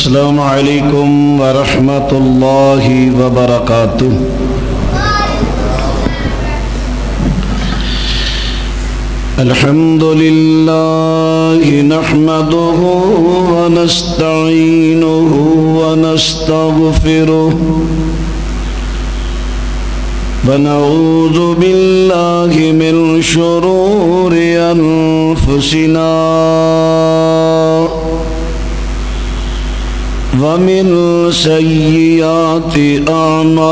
السلام علیکم ورحمۃ اللہ وبرکاتہ۔ الحمد للہ نحمده ونستعینه ونستغفره ونعوذ باللہ من شرور انفسنا ومن سیئات اعمالنا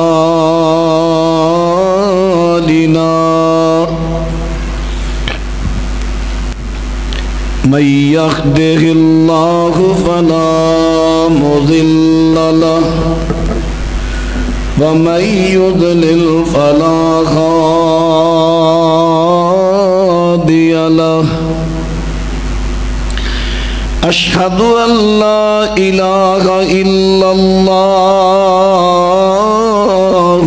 من يهده الله فلا مضل له ومن يضلل فلا هادي له أشهد أن لا إله إلا الله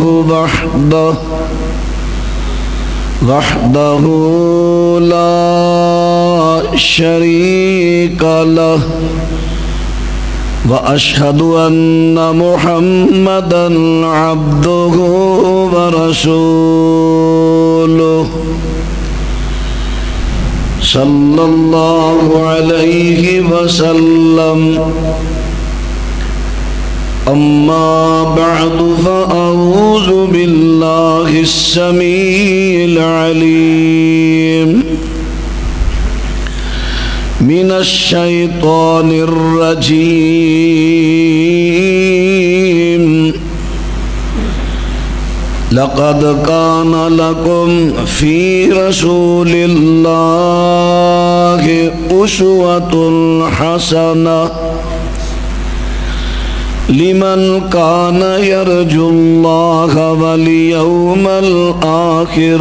وحده لا شريك له وأشهد أن محمدًا عبده ورسوله صلى الله عليه وسلم أما بعد فأعوذ بالله السميع العليم من الشيطان الرجيم لقد كان لكم في رسول الله أسوة حسنة لمن كان يرجو الله واليوم الآخر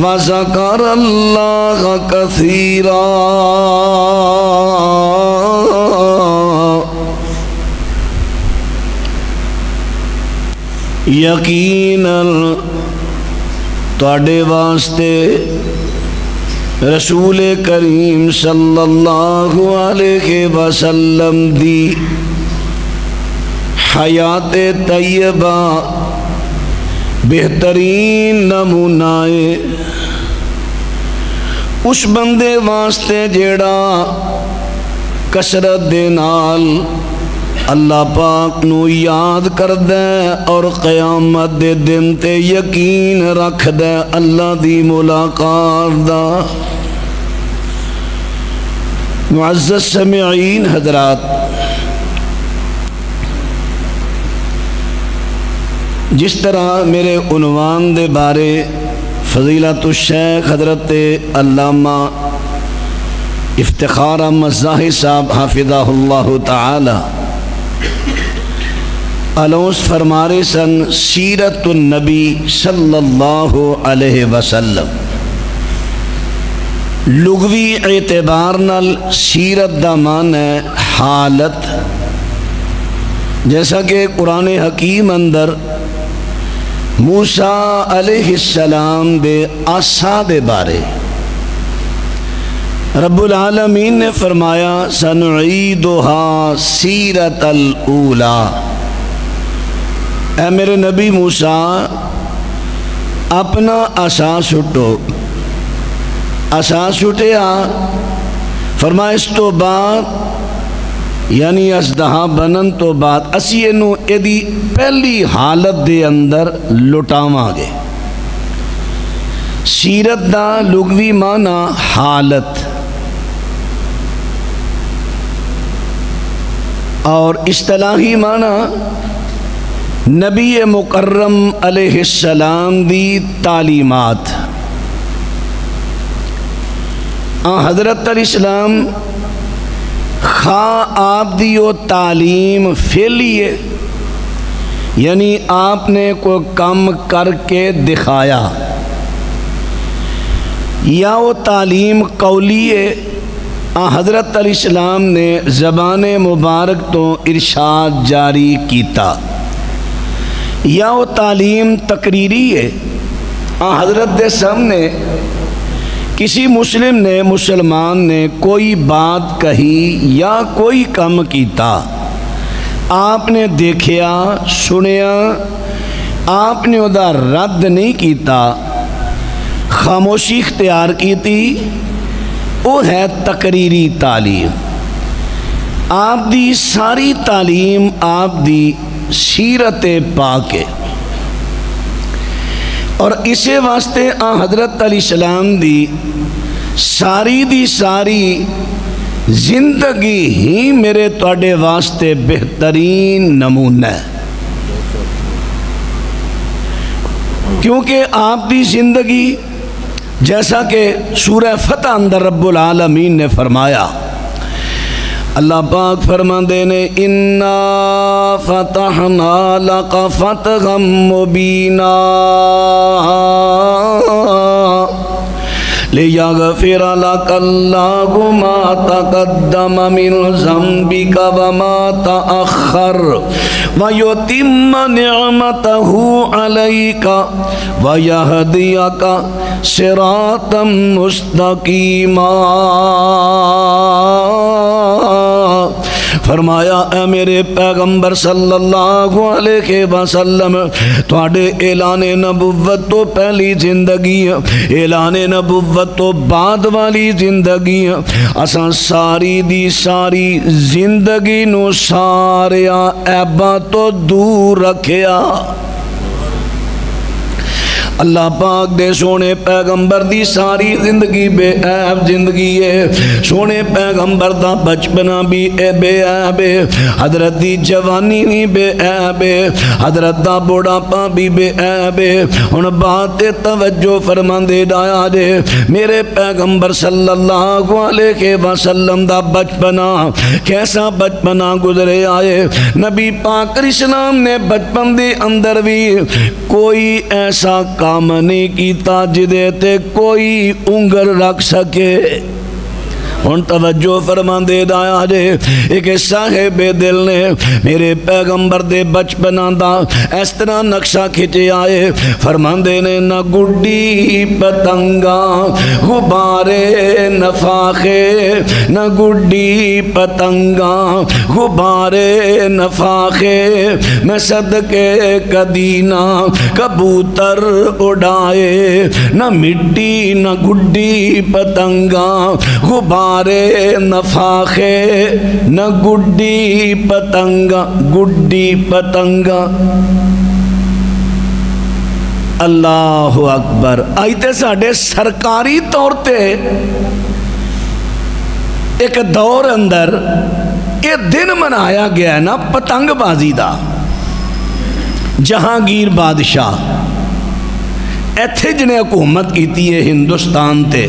وذكر الله كثيرا۔ یقیناً تواڈے واسطے رسول کریم صلی اللہ علیہ وسلم دی حیات طیبہ بہترین نمونہ ہے اس بندے واسطے جیڑا کثرت دے نال اللہ پاک نو یاد کردے اور قیامت دے دن تے یقین رکھ دے اللہ دی ملاقات دا۔ معزز سامعین حضرات، جس طرح میرے عنوان دے بارے فضیلت الشیخ حضرت علامہ افتخار احمد ظاہر صاحب حافظہ اللہ تعالی الونس فرمارے سن، سیرت النبی صلی اللہ علیہ وسلم لغوی اعتبار نال سیرت دا معنی ہے حالت، جیسا کہ قرآن حکیم اندر موسیٰ علیہ السلام دے عصا دے بارے رب العالمین نے فرمایا سنعیدها سیرت الاولی، اے میرے نبی موسیٰ اپنا عصا سٹو، عصا سٹیا، فرمایا اس تو بعد یعنی اسدہا بنن تو بعد اسی انو ایدی پہلی حالت دے اندر لٹاواں گے۔ سیرت دا لغوی معنی حالت اور اصطلاحی معنی نبی مکرم علیہ السلام دی تعلیمات۔ حضرت علیہ السلام خواہ آپ دی وہ تعلیم فعلی ہے، یعنی آپ نے کوئی کام کر کے دکھایا، یا وہ تعلیم قولی ہے، حضرت علیہ السلام نے زبان مبارک تو ارشاد جاری کیتا، یا وہ تعلیم تقریری ہے، حضرت دے سامنے کسی مسلمان نے کوئی بات کہی یا کوئی کم کیتا، آپ نے دیکھیا سنیا، آپ نے ادا رد نہیں کیتا، خاموشی اختیار کی تھی، وہ ہے تقریری تعلیم۔ آپ دی ساری تعلیم آپ دی سیرت پاک ہے، اور اسے واسطے حضرت علیہ السلام دی ساری زندگی ہی میرے تواڈے واسطے بہترین نمونہ ہے، کیونکہ آپ دی زندگی جیسا کہ سورہ فتح اندر رب العالمین نے فرمایا، اللہ پاک فرماندے نے اِنَّا فَتَحْنَا لَكَ فَتْحًا مُبِينًا لِيَغْفِرَ لَكَ اللَّهُ مَا تَقَدَّمَ مِنْ ذَنْبِكَ وَمَا تَأَخَّرَ وَيُتِمَّ نِعْمَتَهُ عَلَيْكَ وَيَهْدِيَكَ صِرَاطًا مُسْتَقِيمًا۔ فرمایا اے میرے پیغمبر صلی اللہ علیہ وسلم، تواڈے اعلان نبوت تو پہلی زندگی، اعلان نبوت تو بعد والی زندگی، اساں ساری دی ساری زندگی نو ساریا عیباں تو دور رکھیا۔ اللہ پاک دے سونے پیغمبر دی ساری زندگی بے عیب زندگی ہے، سونے پیغمبر دا بچپنا بھی بے عیب ہے، حضرت دی جوانی بھی بے عیب ہے، حضرت دا بڑھاپا بھی بے عیب ہے۔ ہن بات توجہ فرماندے ڈایا جے، میرے پیغمبر صلی اللہ علیہ وسلم دا بچپنا کیسا بچپنا گزرے آئے۔ نبی پاک علیہ السلام نے بچپن دے اندر بھی کوئی ایسا کام نہیں کیتا جدے تے کوئی انگل رکھ سکے۔ ہن توجہ فرما دے دایا جے، ایک صاحب دل نے میرے پیغمبر دے بچپنا دا اس طرح نقشہ کھچے آئے، فرما دے نے نہ گڈی پتنگا غبارے نفاخے، نہ گڈی پتنگا غبارے نفاخے، میں صدقے کدینہ کبوتر اڑائے، نہ مٹی نہ گڈی پتنگا غبارے نفاخے، نہ گڈی پتنگا گڈی پتنگا۔ اللہ اکبر۔ آئیتے ساڑھے سرکاری طور تے ایک دور اندر یہ دن منایا گیا ہے نا پتنگ بازی دا، جہانگیر بادشاہ ایتھے جنہیں حکومت کیتی ہے ہندوستان تے،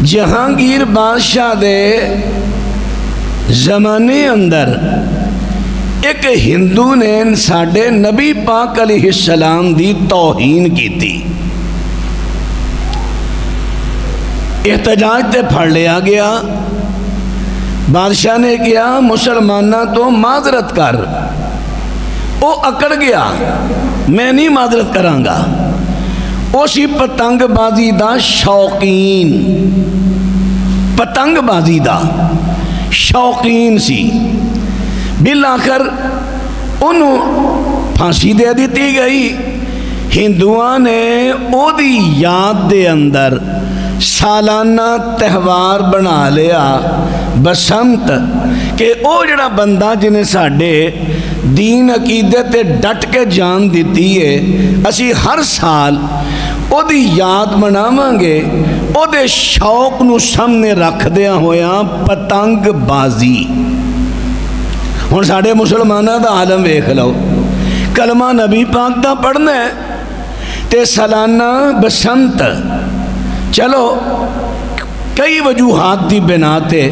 جہانگیر بادشاہ دے زمانے اندر ایک ہندو نے ساڑھے نبی پاک علیہ السلام دی توہین کی تھی، احتجاج تے پھڑ لیا گیا۔ بادشاہ نے کیا مسلمانہ تو معذرت کر، وہ اکڑ گیا میں نہیں معذرت کرانگا۔ اسی پتنگ بازی دا شوقین، پتنگ بازی دا شوقین سی، بالآخر انہوں پھانسی دے دیتی گئی۔ ہندوان نے او دی یاد دے اندر سالانہ تہوار بنا لیا بسنت، کہ او جڑا بندہ جنہیں ساڑھے دین عقیدت ڈٹ کے جان دیتی ہے، اسی ہر سال او دی یاد منامانگے، او دے شوق نو سامنے رکھ دیا ہویا پتنگ بازی۔ ہن ساڑھے مسلمانہ دا عالم ویکھ لو، کلمہ نبی پاک دا پڑھنا ہے تے سالانہ بسنت، چلو کئی وجوہات دی بنا تے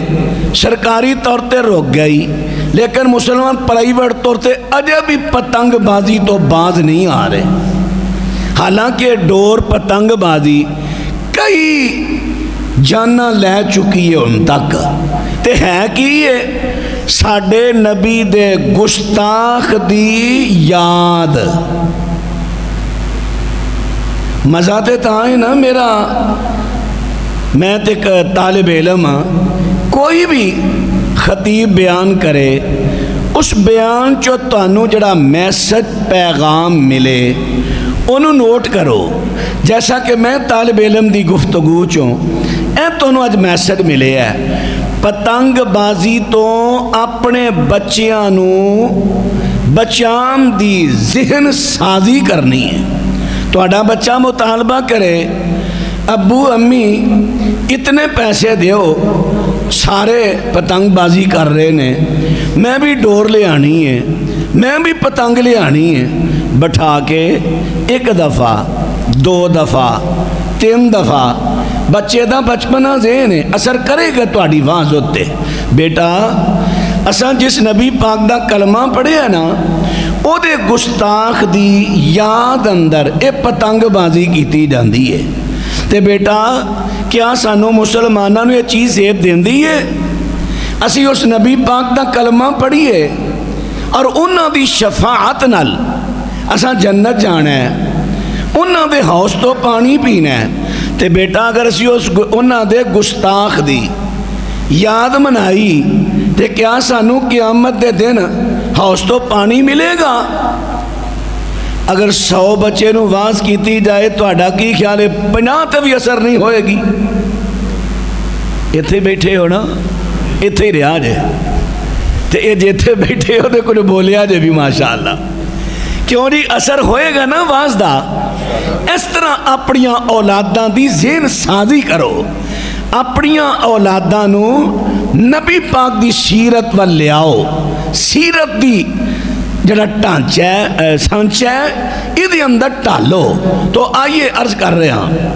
سرکاری طور تے روک گئی، لیکن مسلمان پرائیویٹ طور تے اجے بھی پتنگ بازی تو باز نہیں آ رہے۔ حالانکہ ڈور پتنگ بازی کئی جانا لے چکی ہے ان تک، تے ہے کی ہے ساڑھے نبی دے گستاخ دی یاد، مزہ تے تاں ہے نا میرا، میں تے ایک طالب علم ہاں، کوئی بھی خطیب بیان کرے اس بیان چو تانوں جڑا میسج پیغام ملے انہوں نوٹ کرو، جیسا کہ میں طالب علم دی گفتگو چوں اے تانوں اج میسج ملے ہے، پتنگ بازی تو اپنے بچیاں نو بچام دی ذہن سازی کرنی ہے۔ تہاڈا بچہ مطالبہ کرے ابو امی اتنے پیسے دیو، سارے پتنگ بازی کر رہے نے، میں بھی ڈور لے آنی ہے، میں بھی پتنگ لے آنی ہے، بٹھا کے ایک دفعہ 2 دفعہ 3 دفعہ بچے دا بچپنا ذہن ہے اثر کرے گا تہاڈی واز ہوتے۔ بیٹا اساں جس نبی پاک دا کلمہ پڑھے ہے نا او دے گستاخ دی یاد اندر اے پتنگ بازی کیتی جاندی ہے، تے بیٹا کیا سانو مسلمانوں نے یہ چیز زیب دیندی ہے؟ اسی اس نبی پاک دا کلمہ پڑھیے اور انہاں دی شفاعت نال اساں جنت جانا ہے، انہاں دے حوض تو پانی پینا ہے، تے بیٹا اگر اسی انہاں دے گستاخ دی یاد منائی تے کیا سانو قیامت دے دن حوض تو پانی ملے گا؟ اگر 100 بچے نو واز کیتی جائے تو اڈا کی خیال ہے 50 تے بھی اثر نہیں ہوئے گی؟ ایتھے بیٹھے ہو نا، ایتھے رہا جے تے اے جیتھے بیٹھے ہو دے کوئی بولیا جے بھی ماشاءاللہ، کیوں نہیں اثر ہوئے گا نا واز دا۔ اس طرح اپنیاں اولاداں دی ذہن سازی کرو، اپنیاں اولاداں نو نبی پاک دی سیرت وال لے آؤ، سیرت دی جڑا ٹانچہ ہے سانچہ ہے ادھے اندر ٹالو۔ تو آئیے عرض کر رہے ہیں،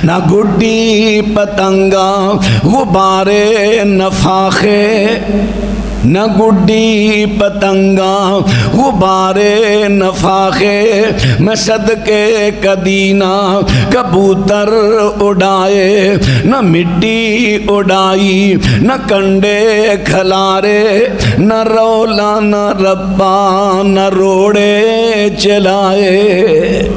نہ گڈی پتنگا غبارے نفاخے، نہ گڈی پتنگا غبارے نفاخے، میں صدقے کدینہ کبوتر اڑائے، نہ مٹی اڑائی نہ کنڈے کھلارے، نہ رولا نہ ربا نہ روڑے چلائے۔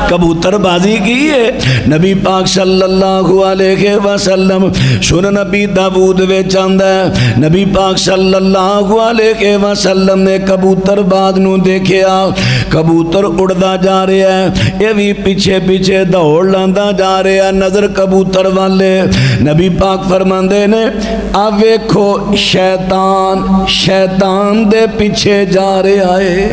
کبوتر بازی کی ہے نبی پاک صلی اللہ علیہ وسلم، سن نبی داود وچ آندا ہے نبی پاک صلی اللہ علیہ وسلم نے کبوتر باز نو دیکھیا، کبوتر اڑدا جا رہا ہے، یہ بھی پیچھے پیچھے دوڑ لاندا جا رہا ہے، نظر کبوتر والے، نبی پاک فرماندے نے آ ویکھو شیطان شیطان دے پیچھے جا رہا ہے۔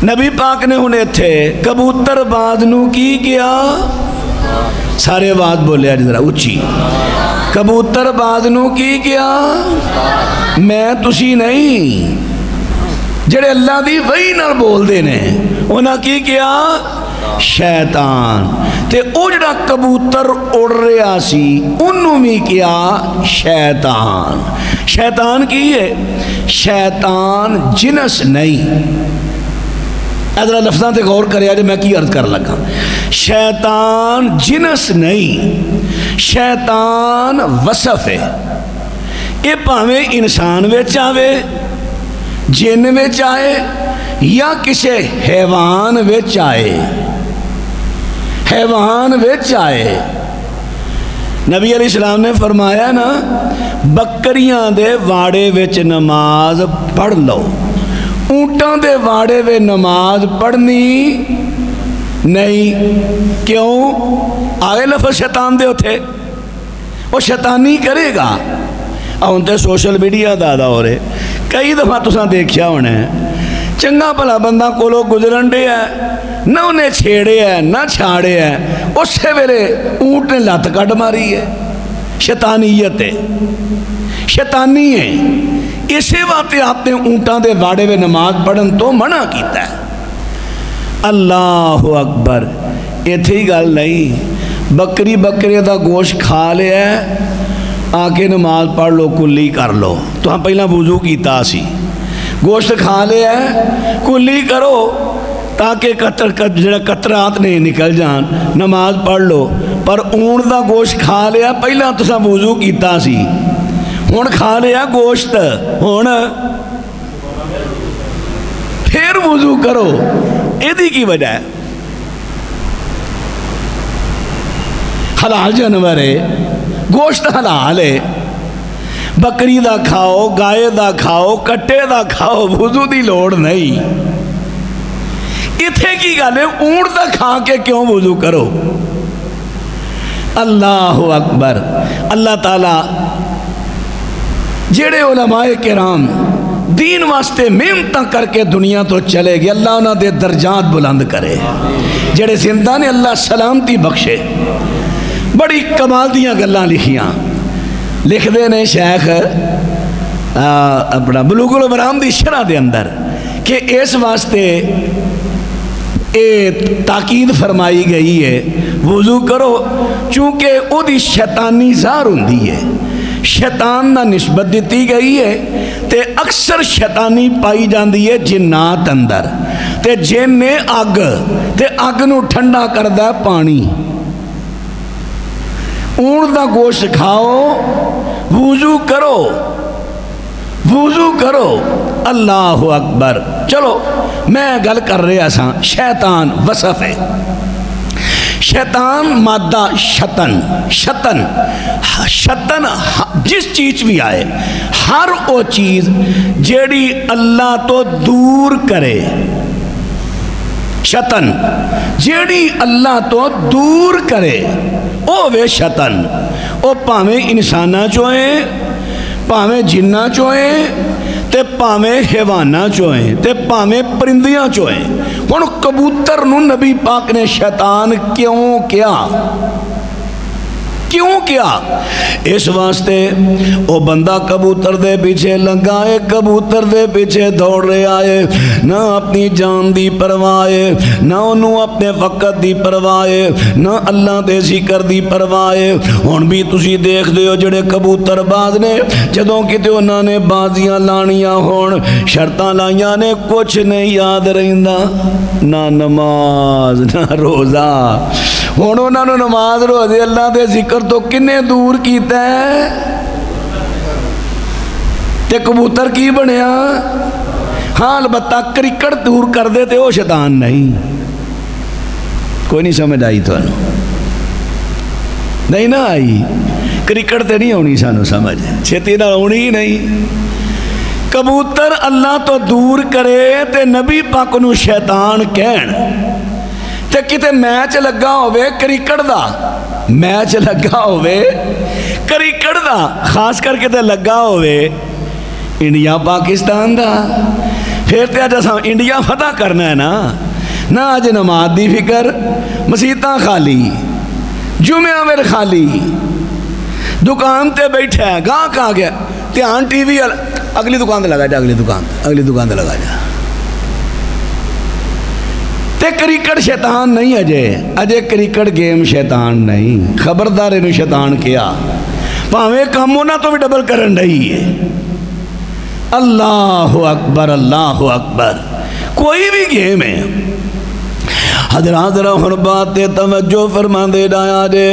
نبی پاک نے انہیں تھے کبوتر باز نو کی کیا؟ سارے آواز بولے آج ذرا اچھی، کبوتر باز نو کی کیا؟ میں تسی نہیں، جڑے اللہ دی وحی نال بول دے نے انہاں کی کیا؟ شیطان۔ تے او جڑا کبوتر اڑ رہا سی انہوں بھی کیا؟ شیطان۔ شیطان کی ہے؟ شیطان جنس نہیں، ادھر لفظاں تے غور کریا جو میں کی عرض کر لگا، شیطان جنس نہیں، شیطان وصف ہے، یہ پاویں انسان وچ آوے، جن وچ آئے یا کسے حیوان وچ آئے، حیوان وچ آئے۔ نبی علیہ السلام نے فرمایا نا بکریاں دے واڑے وچ نماز پڑھ لو، اونٹاں دے واڑے وے نماز پڑھنی نہیں، کیوں؟ آگے لفظ شیطان دے ہوتے، وہ شیطانی کرے گا۔ تے سوشل میڈیا دادا ہو رہے کئی دفعہ تساں دیکھیا ہونے چنگا بھلا بندہ کولو گزرن دے ہے، نہ انہیں چھیڑے ہے نہ چھاڑے ہے، اسے ویلے اونٹ نے لات کٹ ماری ہے، شیطانیت ہے، شیطانی ہے۔ اسے واتے آپ نے اونٹاں دے واڑے وے نماز پڑھن تو منع کیتا ہے۔ اللہ اکبر، یہ تھی گل نہیں، بکری بکری دا گوشت کھا لیا ہے، آکے نماز پڑھ لو کلی کر لو، تو ہم پہلا وضو کیتا سی، گوشت کھا لیا ہے کلی کرو تاکہ قطرات نہیں نکل جان، نماز پڑھ لو۔ پر اونٹ دا گوشت کھا لیا پہلا تو سا وضو کیتا سی، ہون کھا لیا گوشت، ہون پھر وضو کرو، ایدی کی وجہ ہے حلال جانور ہے، گوشت حلال ہے، بکری دا کھاؤ، گائے دا کھاؤ، کٹے دا کھاؤ، وضو دی لوڑ نہیں۔ اتھے کی گالے اونٹ دا کھا کے کیوں وضو کرو؟ اللہ اکبر۔ اللہ تعالیٰ جڑے علماء کرام دین واسطے محنت کر کے دنیا تو چلے گئے، اللہ انہاں دے درجات بلند کرے، جڑے زندہ نے اللہ سلامتی بخشے۔ بڑی کمال دیاں گلاں لکھیاں، لکھ دے نے شیخ اپنا بلوغ المرام دی شرح دے اندر کہ اس واسطے تاکید فرمائی گئی ہے وضو کرو، چونکہ او دی شیطانی ظاہر ہوندی ہے، شیطان نہ نسبت دیتی گئی ہے، تے اکثر شیطانی پائی جاندی ہے جنات اندر، تے جن نے اگ، تے اگ نو ٹھنڈا کردہ پانی۔ اونٹ دا گوشت کھاؤ، وضو کرو، وضو کرو۔ اللہ اکبر۔ چلو میں گل کر رہا سا شیطان وصف ہے۔ شیطان مادہ شطن، شطن شطن جس چیز بھی آئے، ہر وہ چیز جیڑی اللہ تو دور کرے، شطن جیڑی اللہ تو دور کرے او وے شطن۔ او پاویں انسانہ چوئیں، پاویں جنہ چوئیں، تے پاویں حیوانہ چوئیں، تے پاویں پرندیاں چوئیں۔ ہن کبوتر نو نبی پاک نے شیطان کیوں کیا؟ کیوں کیا؟ اس واسطے او بندہ کبوتر دے پیچھے لگا ہے، کبوتر دے پیچھے دوڑ رہے آئے، نہ اپنی جان دی پروائے، نہ انہوں اپنے وقت دی پروائے، نہ اللہ دے ذکر دی پروائے۔ ہون بھی تسی دیکھ دے ہو جڑے کبوتر باز نے، جدوں کتے انہوں نے بازیاں لانیاں ہون، شرطاں لائیاں نے، کچھ نہیں یاد رہندہ، نہ نماز نہ روزہ۔ ہون انہوں نے نماز روزے اللہ دے ذکر تو کنے دور کیتا ہے، تے کبوتر کی بنیا؟ ہاں البتہ کرکٹ دور کر دے تے وہ شیطان نہیں۔ کوئی نہیں سمجھ آئی تو نہیں نہ آئی؟ کرکٹ تے نہیں ہونی سانو سمجھ، چھتی نہ ہونی ہی نہیں۔ کبوتر اللہ تو دور کرے تے نبی پاک نو شیطان کہن، تے کتے میچ لگا ہوئے کرکٹ دا، میچ لگا ہوئے کرکٹ دا، خاص کر کے تے لگا ہوئے انڈیا پاکستان دا، پھر تے آجا سام انڈیا فتح کرنا ہے نا، نہ آج نماز دی فکر، مسیطاں خالی، جمعہ میر خالی، دکان تے بیٹھا ہے، گاں کہاں گیا، تیان ٹی وی اگلی دکان تے لگا جا، اگلی دکان تے لگا جا۔ تے کرکٹ شیطان نہیں اجے کرکٹ گیم شیطان نہیں، خبردار انہوں شیطان کیا، پاویں کام ہونا تو بھی ڈبل کرن رہی ہے۔ اللہ اکبر، اللہ اکبر۔ کوئی بھی گیم ہے، حضرات رہن بات توجہ فرما دے ڈایا جے،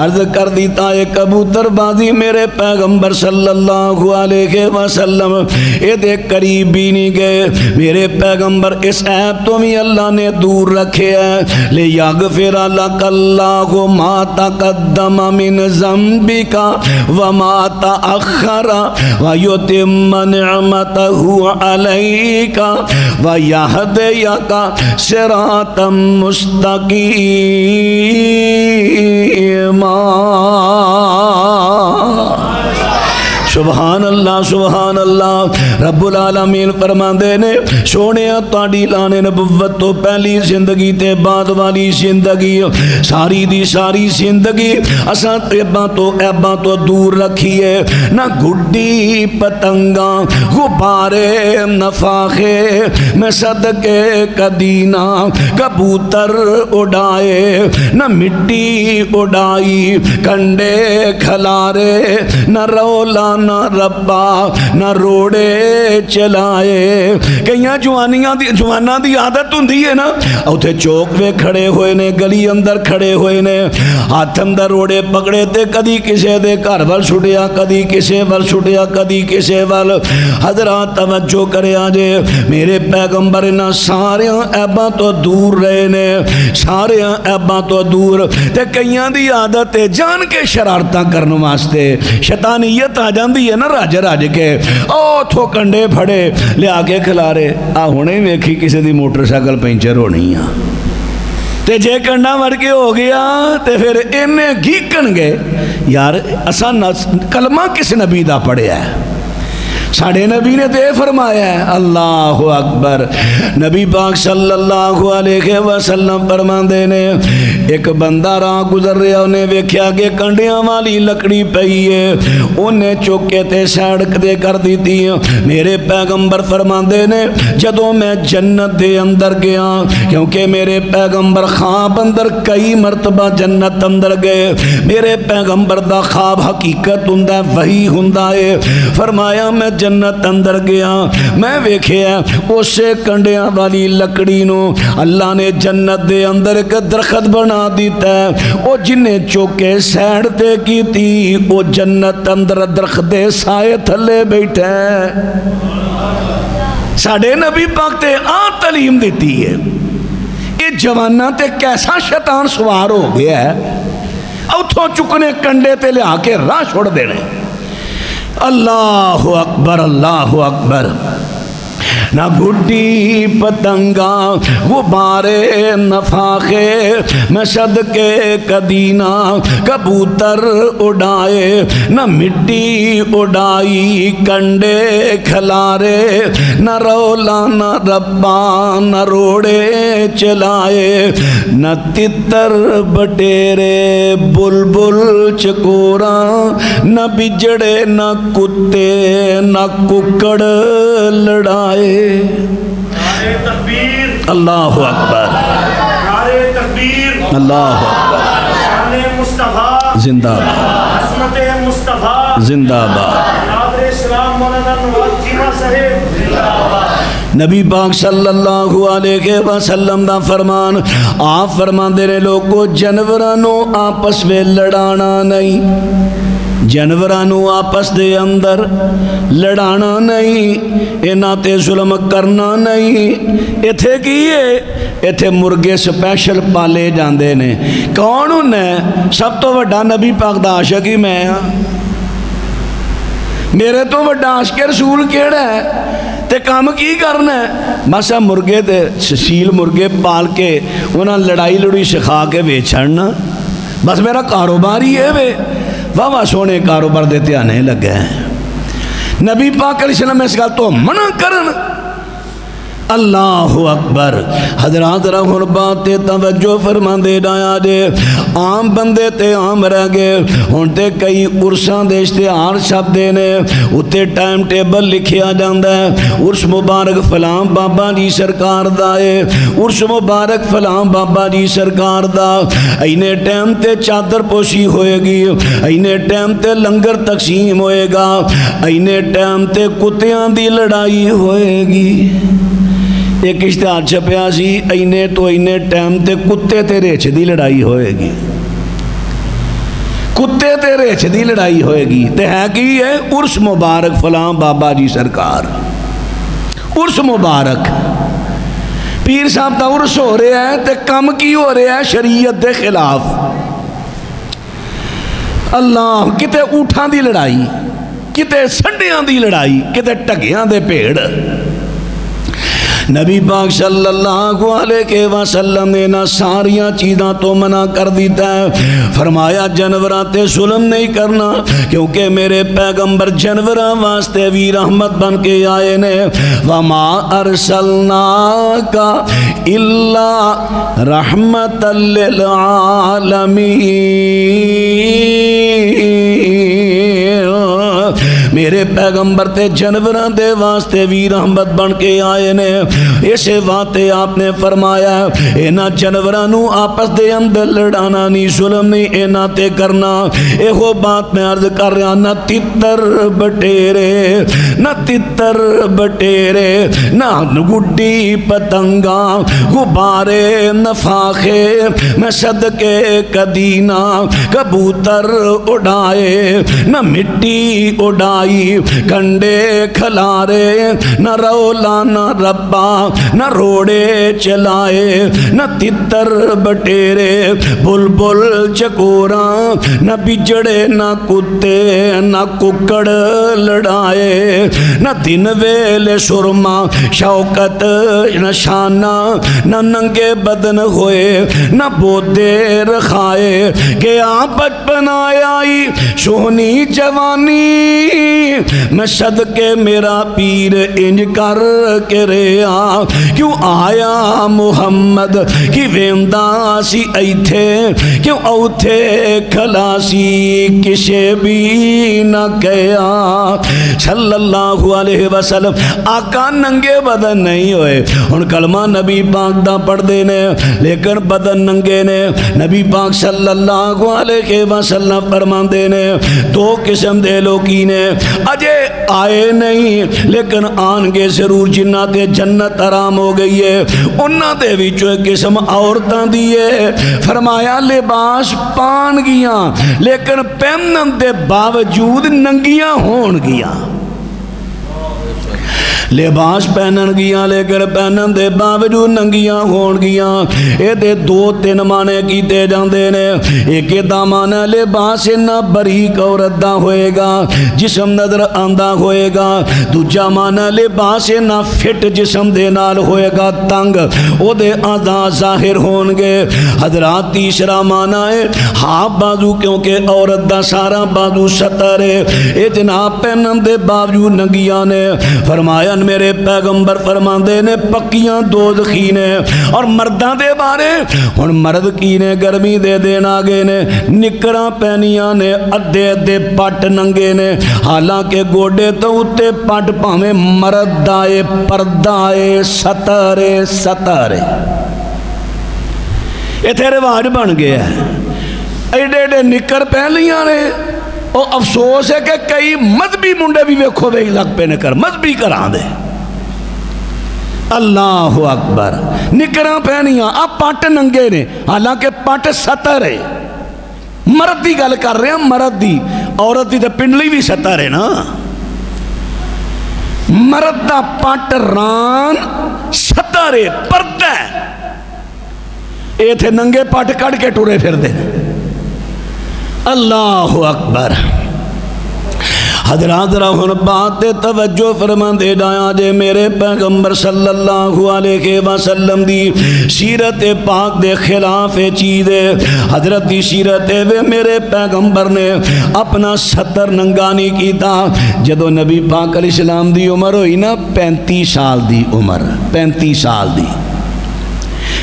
عرض کر دیتا ہے کبوتر بازی میرے پیغمبر صلی اللہ علیہ وسلم اے دے قریب بھی نہیں گئے۔ میرے پیغمبر اس عیب تو بھی اللہ نے دور رکھے ہیں، لیغفر لک اللہ ما تقدم من ذنبک وما تأخر ویتم نعمتہ علیک ویہدیک صراطا مستقیما۔ سبحان اللہ، سبحان اللہ۔ رب العالمین فرما دے نے سونے تاڑی لانے نبوت تو پہلی زندگی تے بعد والی زندگی، ساری دی ساری زندگی اساں عیباں تو دور رکھیے، نہ گھڑی پتنگاں غبارے نفاخے میں صدقے کدینہ کبوتر اڑائے، نہ مٹی اڑائی کنڈے کھلارے، نہ رولا نہ ربا نہ روڑے چلائے کئیاں جواناں دی عادت ہوندی ہے نا اوتھے چوک وے کھڑے ہوئے نے گلی اندر کھڑے ہوئے نے ہاتھ اندر روڑے پکڑے تے کدی کسے دے گھر ول چھٹیا کدی کسے ول چھٹیا کدی کسے ول حضرات توجہ کرے آجے میرے پیغمبر انہاں سارے عیباں تو دور رہے نے سارے عیباں تو دور تے کئیاں دی عادت ہے جان کے شرارتاں کرنے واسطے شیطانیت آ جاندی ہے نا راج راج کے او تھو کنڈے پھڑے لیا کے کھلارے ہونے ویکھی کسی دی موٹر سائیکل پنچر ہونی ہے تے جے کنڈا مر کے ہو گیا تے پھر انہیں گھیکن گے یار اساں کلمہ کس نبی دا پڑھیا ہے ساڑھے نبی نے تے فرمایا ہے اللہ اکبر نبی پاک صلی اللہ علیہ وسلم فرماندے نے ایک بندہ راہ گزر رہا انہیں ویکھیا کہ کنڈیاں والی لکڑی پئی ہے انہیں چوکے تے سڑک دے کر دیتی میرے پیغمبر فرماندے نے جدوں میں جنت دے اندر گیا کیونکہ میرے پیغمبر خواب اندر کئی مرتبہ جنت اندر گئے میرے پیغمبر دا خواب حقیقت ہوندا وہی ہوندا ہے فرمایا میں جنت اندر گیا میں ویکھیا اسے کنڈیاں والی لکڑی نو اللہ نے جنت دے اندر ایک درخت بنا دیتا ہے وہ جنہیں چوکے سیڑ تے کی تھی وہ جنت اندر درخت دے سائے تھلے بیٹھے ساڑھے نبی پاک تے تعلیم دیتی ہے یہ جوانہ تے کیسا شیطان سوار ہو گیا ہے اوتھوں چکنے کنڈے تے لے آکے راہ چھوڑ دینے اللہ اکبر اللہ اکبر نہ گھٹی پتنگا غبارے نفاخے میں صدقے کدینہ کبوتر اڑائے نہ مٹی اڑائی کنڈے کھلارے نہ رولا نہ ربا نہ روڑے چلائے نہ تتر بٹیرے بلبل چکورا نہ بجڑے نہ کتے نہ ککڑ لڑائے اللہ اکبر اللہ اکبر زندہ باد زندہ باد نبی پاک صلی اللہ علیہ وسلم دا فرمان آپ فرمان دے رہے لوگوں جنورانوں آپس میں لڑانا نہیں جانورانوں آپس دے اندر لڑانا نہیں انہاں تے ظلم کرنا نہیں ایتھے کیے ایتھے مرگے سپیشل پالے جاندے نے کون انہیں سب تو وڈا نبی پاک دا عاشق ہی میں میرے تو وڈا عاشق رسول کیڑا ہے تے کام کی کرنا ہے بس مرگے تے سیل مرگے پال کے انہاں لڑائی لڑی سکھا کے بیچنا بس میرا کاروبار ہی ہے وے واہ سونے کاروبار دیتے آنے لگے ہیں نبی پاک علیہ السلام اس گل تو منع کرن اللہ اکبر حضرات رہن بات توجہ فرمان دے ڈایا دے عام بندے تے عام رہ گئے ہونتے کئی عرصان دے اشتہار شب دینے اتے ٹائم ٹیبل لکھیا جاندہ ہے عرص مبارک فلان بابا جی سرکار دائے عرص مبارک فلان بابا جی سرکار دا اینے ٹائم تے چادر پوشی ہوئے گی اینے ٹائم تے لنگر تقسیم ہوئے گا اینے ٹائم تے کتیاں دی لڑائی ہوئے گی ایک اشتہار چھپیا سی اینے تو اینے ٹائم تے کتے تے ریچھ دی لڑائی ہوئے گی کتے تے ریچھ دی لڑائی ہوئے گی تے ہے کی ہے عرص مبارک فلان بابا جی سرکار عرص مبارک پیر صاحب دا عرص ہو رہے ہیں تے کم کی ہو رہے ہیں شریعت دے خلاف اللہ کتے اوٹھاں دی لڑائی کتے سنڈیاں دی لڑائی کتے ٹگیاں دے پیڑ نبی پاک صلی اللہ علیہ وسلم نے نہ ساریاں چیزاں تو منع کر دیتا ہے فرمایا جانوراں ظلم نہیں کرنا کیونکہ میرے پیغمبر جانوراں واسطے بھی رحمت بن کے آئے نے وما ارسلناک الا رحمت للعالمین میرے پیغمبر تے جانوراں دے واسطے بھی رحمت بن کے آئے نے اسے واتے آپ نے فرمایا اینا جانوراں نو آپس دے اندر لڑانا نہیں ظلم نہیں اینا تے کرنا ایہو بات میں عرض کر رہا نہ تتر بٹیرے نہ تتر بٹیرے نہ گڈی پتنگا غبارے نفاخے میں صدقے کدینہ کبوتر اڑائے نہ مٹی اڑائی کنڈے کھلارے نہ رولا نہ ربا نہ روڑے چلائے نہ تتر بٹیرے بلبل چکوراں نہ بجڑے نہ کتے نہ ککڑ لڑائے نہ دن ویلے سرما شوکت نہ شانہ نہ ننگے بدن ہوئے نہ بودے رکھائے کہ آپ بچپن آئی سونی جوانی میں صدقے میرا پیر انج کر کے رہا کیوں آیا محمد کی ویندہ سی ایتھے کیوں اوتھے کھلاسی کسے بھی نہ کہا صلی اللہ علیہ وسلم آقا ننگے بدن نہیں ہوئے ان کلمہ نبی پاک دا پڑھ دینے لیکن بدن ننگے نے نبی پاک صلی اللہ علیہ وسلم فرمان دینے دو قسم دے لوگی نے اجے آئے نہیں لیکن آنگے ضرور جنہ دے جنت حرام ہو گئی ہے انہ دے وچوں ایک قسم عورتاں دیئے فرمایا لباس پان گیاں لیکن پہنن دے باوجود ننگیاں ہون گیاں لباس پہنن گیاں لیکن پہنن دے باوجود ننگیاں ہون گیاں اے دے دو تین مانے کیتے جاندے نے ایک دا مانا لباس نہ بریک عورت دا ہوئے گا جسم نظر آندہ ہوئے گا دوجا مانا لباس نہ فٹ جسم دے نال ہوئے گا تنگ او دے آدھا ظاہر ہون گے حضرات تیسرا مانا ہے ہاں بازو کیونکہ عورت دا سارا بازو سطر ہے اے جناب پہنن دے باوجود ننگیاں نے فرمایا میرے پیغمبر فرماندے نے پکیاں دوزخی نے اور مرداں دے بارے اور مرد کی نے گرمی دے دین آگے نے نکراں پہنیاں نے ادھے ادھے پٹ ننگے نے حالانکہ گوڑے تو اتے پٹ پاہمیں مرد دائے پردائے ستارے ستارے یہ تیرے رواج بن گیا ہے ایڈے ایڈے نکر پہن لیاں نے اور افسوس ہے کہ کئی مذہبی منڈے بھی ویکھو وے لگ پہ نکر مذہبی کران دے اللہ اکبر نکراں پہنیاں اب پٹ ننگے نے حالانکہ پٹ ستر ہے مرد دی گل کر رہے ہیں مرد دی عورت دی تے پنڈلی بھی ستر ہے نا مرد دا پٹ ران ستر ہے پردہ ہے اے تھے ننگے پٹ کڑ کے ٹورے پھر دے اللہ اکبر حضرات رہن بات توجہ فرمان دے جایا جے میرے پیغمبر صلی اللہ علیہ وسلم دی سیرت پاک دے خلاف چیز ہے حضرت دی سیرت وے میرے پیغمبر نے اپنا ستر ننگانی کیتا جدو نبی پاک علیہ السلام دی عمر ہوئی نا 35 سال دی عمر 35 سال دی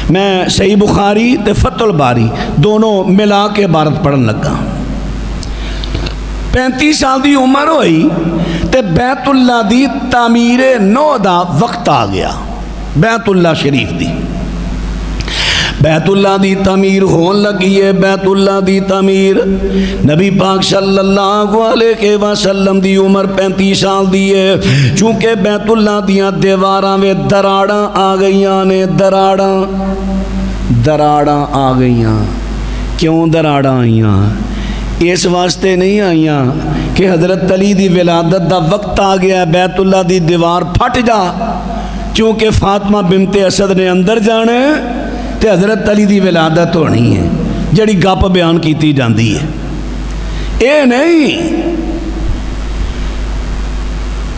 میں صحیح بخاری تے فتح الباری دونوں ملا کے عبارت پڑھن لگا 35 سال دی عمر ہوئی تے بیت اللہ دی تعمیر نو دا وقت آ گیا بیت اللہ شریف دی بیت اللہ دی تعمیر ہون لگی ہے بیت اللہ دی تعمیر نبی پاک صلی اللہ علیہ وسلم دی عمر 35 سال دی ہے چونکہ بیت اللہ دیاں دیواراں میں دراڑاں آ گئیاں نے دراڑاں آ گئیاں کیوں دراڑاں آئیاں اس واسطے نہیں آئیاں کہ حضرت علی دی ولادت دا وقت آ گیا بیت اللہ دی دیوار پھٹ جا چونکہ فاطمہ بنت اسد نے اندر جانے تے حضرت علی دی ولادت ہونی ہے جڑی گپ بیان کیتی جاندی ہے اے نہیں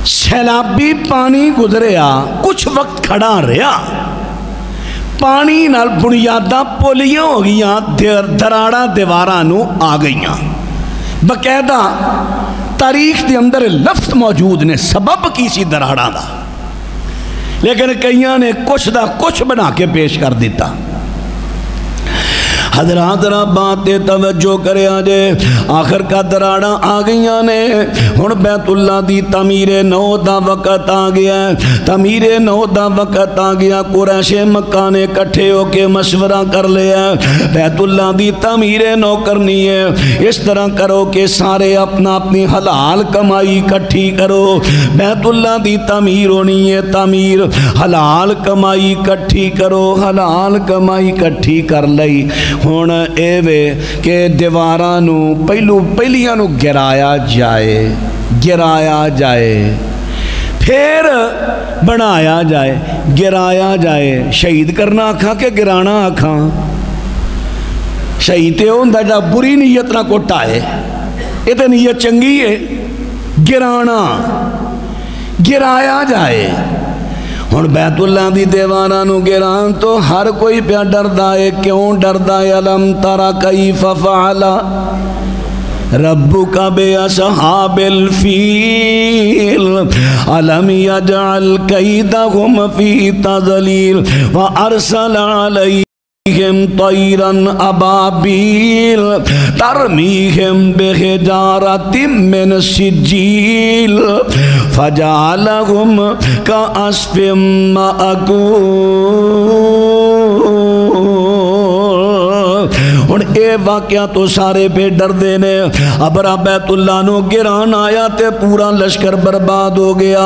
سیلابی پانی گزریا کچھ وقت کھڑا رہا پانی نال بنیاداں پولیاں ہو گئیاں دراڑاں دیواراں نو آ گئیاں باقاعدہ تاریخ دے اندر لفظ موجود نے سبب کی سی دراڑاں دا لیکن کئیاں نے کچھ دا کچھ بنا کے پیش کر دیتا حضرات را باتیں توجہ کرے آجے، آخر کا دراڑا آگئیاں نے، ہن بیت اللہ دی تعمیر نو دا وقت آگیا ہے، تعمیر نو دا وقت آگیا، قریش مکہ نے کٹھے ہو کے مشورہ کر لیا ہے، بیت اللہ دی تعمیر نو کرنی ہے، اس طرح کرو کہ سارے اپنا اپنی حلال کمائی کٹھی کرو، بیت اللہ دی تعمیر ہونی ہے، تعمیر حلال کمائی کٹھی کرو، حلال کمائی کٹھی کر لئی، ہون اے وے کہ دیوارانو پہلیانو گرایا جائے پھر بنایا جائے، گرایا جائے، شہید کرنا آکھاں کہ گرانا آکھاں، شہید تے ہوندہ جا بری نیت نہ کوٹائے، یہ تے نیت چنگی ہے، گرایا جائے، ہن بیت اللہ دی دیوارانو گران تو ہر کوئی پیا ڈردہ ہے، کیوں ڈردہ ہے؟ علم ترى کیف فعل ربک باصحاب الفیل علم یجعل کیدہم فی تضلیل وارسل علیہم طیرا ابابیل ترمیہم بحجارت من سجیل فجعلہم کعصف مأکول۔ اور اے واقعہ تو سارے پہ ڈر دینے، ابرا بیت اللہ نو گران آیا تے پورا لشکر برباد ہو گیا،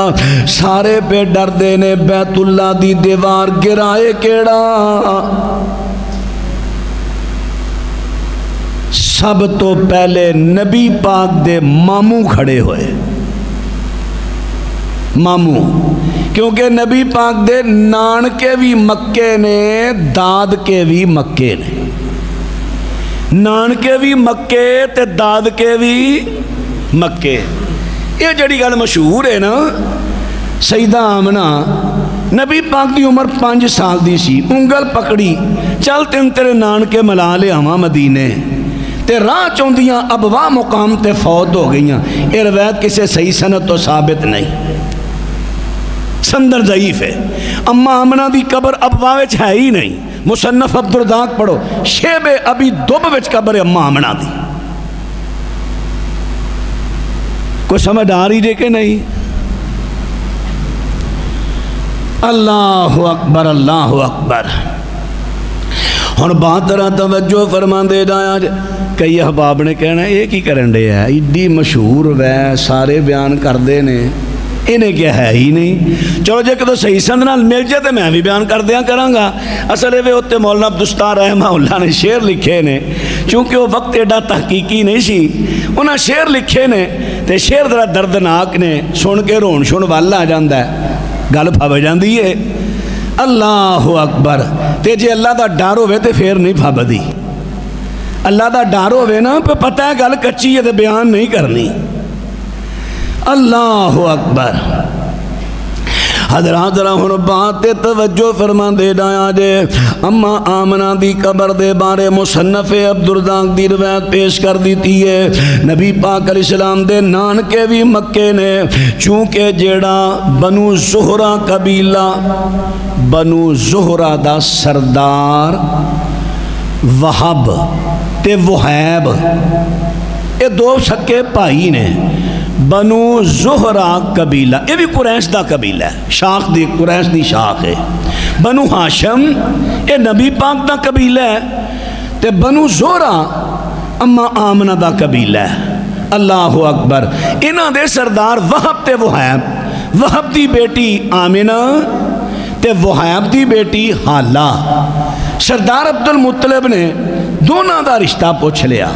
سارے پہ ڈر دینے، بیت اللہ دی دیوار گرائے کیڑا؟ سب تو پہلے نبی پاک دے ماموں کھڑے ہوئے، ماموں، کیونکہ نبی پاک دے نان کے بھی مکے نے، داد کے بھی مکے نے، نان کے بھی مکے تے داد کے بھی مکے۔ یہ جڑی گل مشہور ہے نا، سیدہ آمنہ نبی پاک دی عمر 5 سال دی سی، انگل پکڑی چل تیرے نان کے ملا لے آواں مدینے، تے راہ چوندیاں ابوا مقام تے فوت ہو گئیاں۔ یہ روایت کسے صحیح سند تو ثابت نہیں، سندر ضعیف ہے۔ اما آمنہ دی قبر ابوا وچ ہے ہی نہیں، مصنف عبدالرزاق پڑھو، شیب ابی دب وچ قبر اما آمنہ دی، کوئی سمجھ آ رہی جے کہ نہیں؟ اللہ اکبر، اللہ اکبر۔ ہن بات رہا توجہ فرما دے جایا، کئی احباب نے کہنا یہ کی کرن دے ہے، ایڈی مشہور وے سارے بیان کر دے نے، انہیں کیا ہے ہی نہیں۔ چلو جے کہ تو صحیح سند نال مل جائے تو میں بھی بیان کر دیا کرانگا۔ اصل ہے ہوتے مولانا عبدالستار رحمہ اللہ نے شعر لکھے نے، چونکہ وہ وقت ایڈا تحقیقی نہیں سی، انہاں شعر لکھے نے تے شعر ذرا دردناک نے، سن کے رون شن والا آ جاندہ ہے، گل پھاوے جاندی ہے۔ اللہ اکبر۔ تے جے اللہ دا ڈر ہوئے تے پھر نہیں پھابدی، اللہ دا ڈر ہوئے نا پہ پتہ ہے گل کچی ہے تے بیان نہیں کرنی۔ اللہ اکبر۔ حضرات ذرا ہن بات توجہ فرما دے جایا جے، اما آمنہ دی قبر دے بارے مصنف عبدالرزاق دی روایت پیش کر دیتی ہے، نبی پاک علیہ السلام دے نان کے بھی مکے نے، چونکہ جیڑا بنو زہرہ قبیلہ، بنو زہرہ دا سردار وہب تے وہیب، یہ دو سکے بھائی نے، بنو زہرہ قبیلہ، یہ بھی قریش دا قبیلہ ہے، شاخ دی قریش دی شاخ ہے۔ بنو ہاشم یہ نبی پاک دا قبیلہ ہے، تے بنو زہرہ اما آمنہ دا قبیلہ ہے۔ اللہ اکبر۔ انہاں دے سردار وہب تے وہیب، وہب دی بیٹی آمنہ تے وہیب دی بیٹی حالہ۔ سردار عبدالمطلب نے دونوں دا رشتہ پوچھ لیا،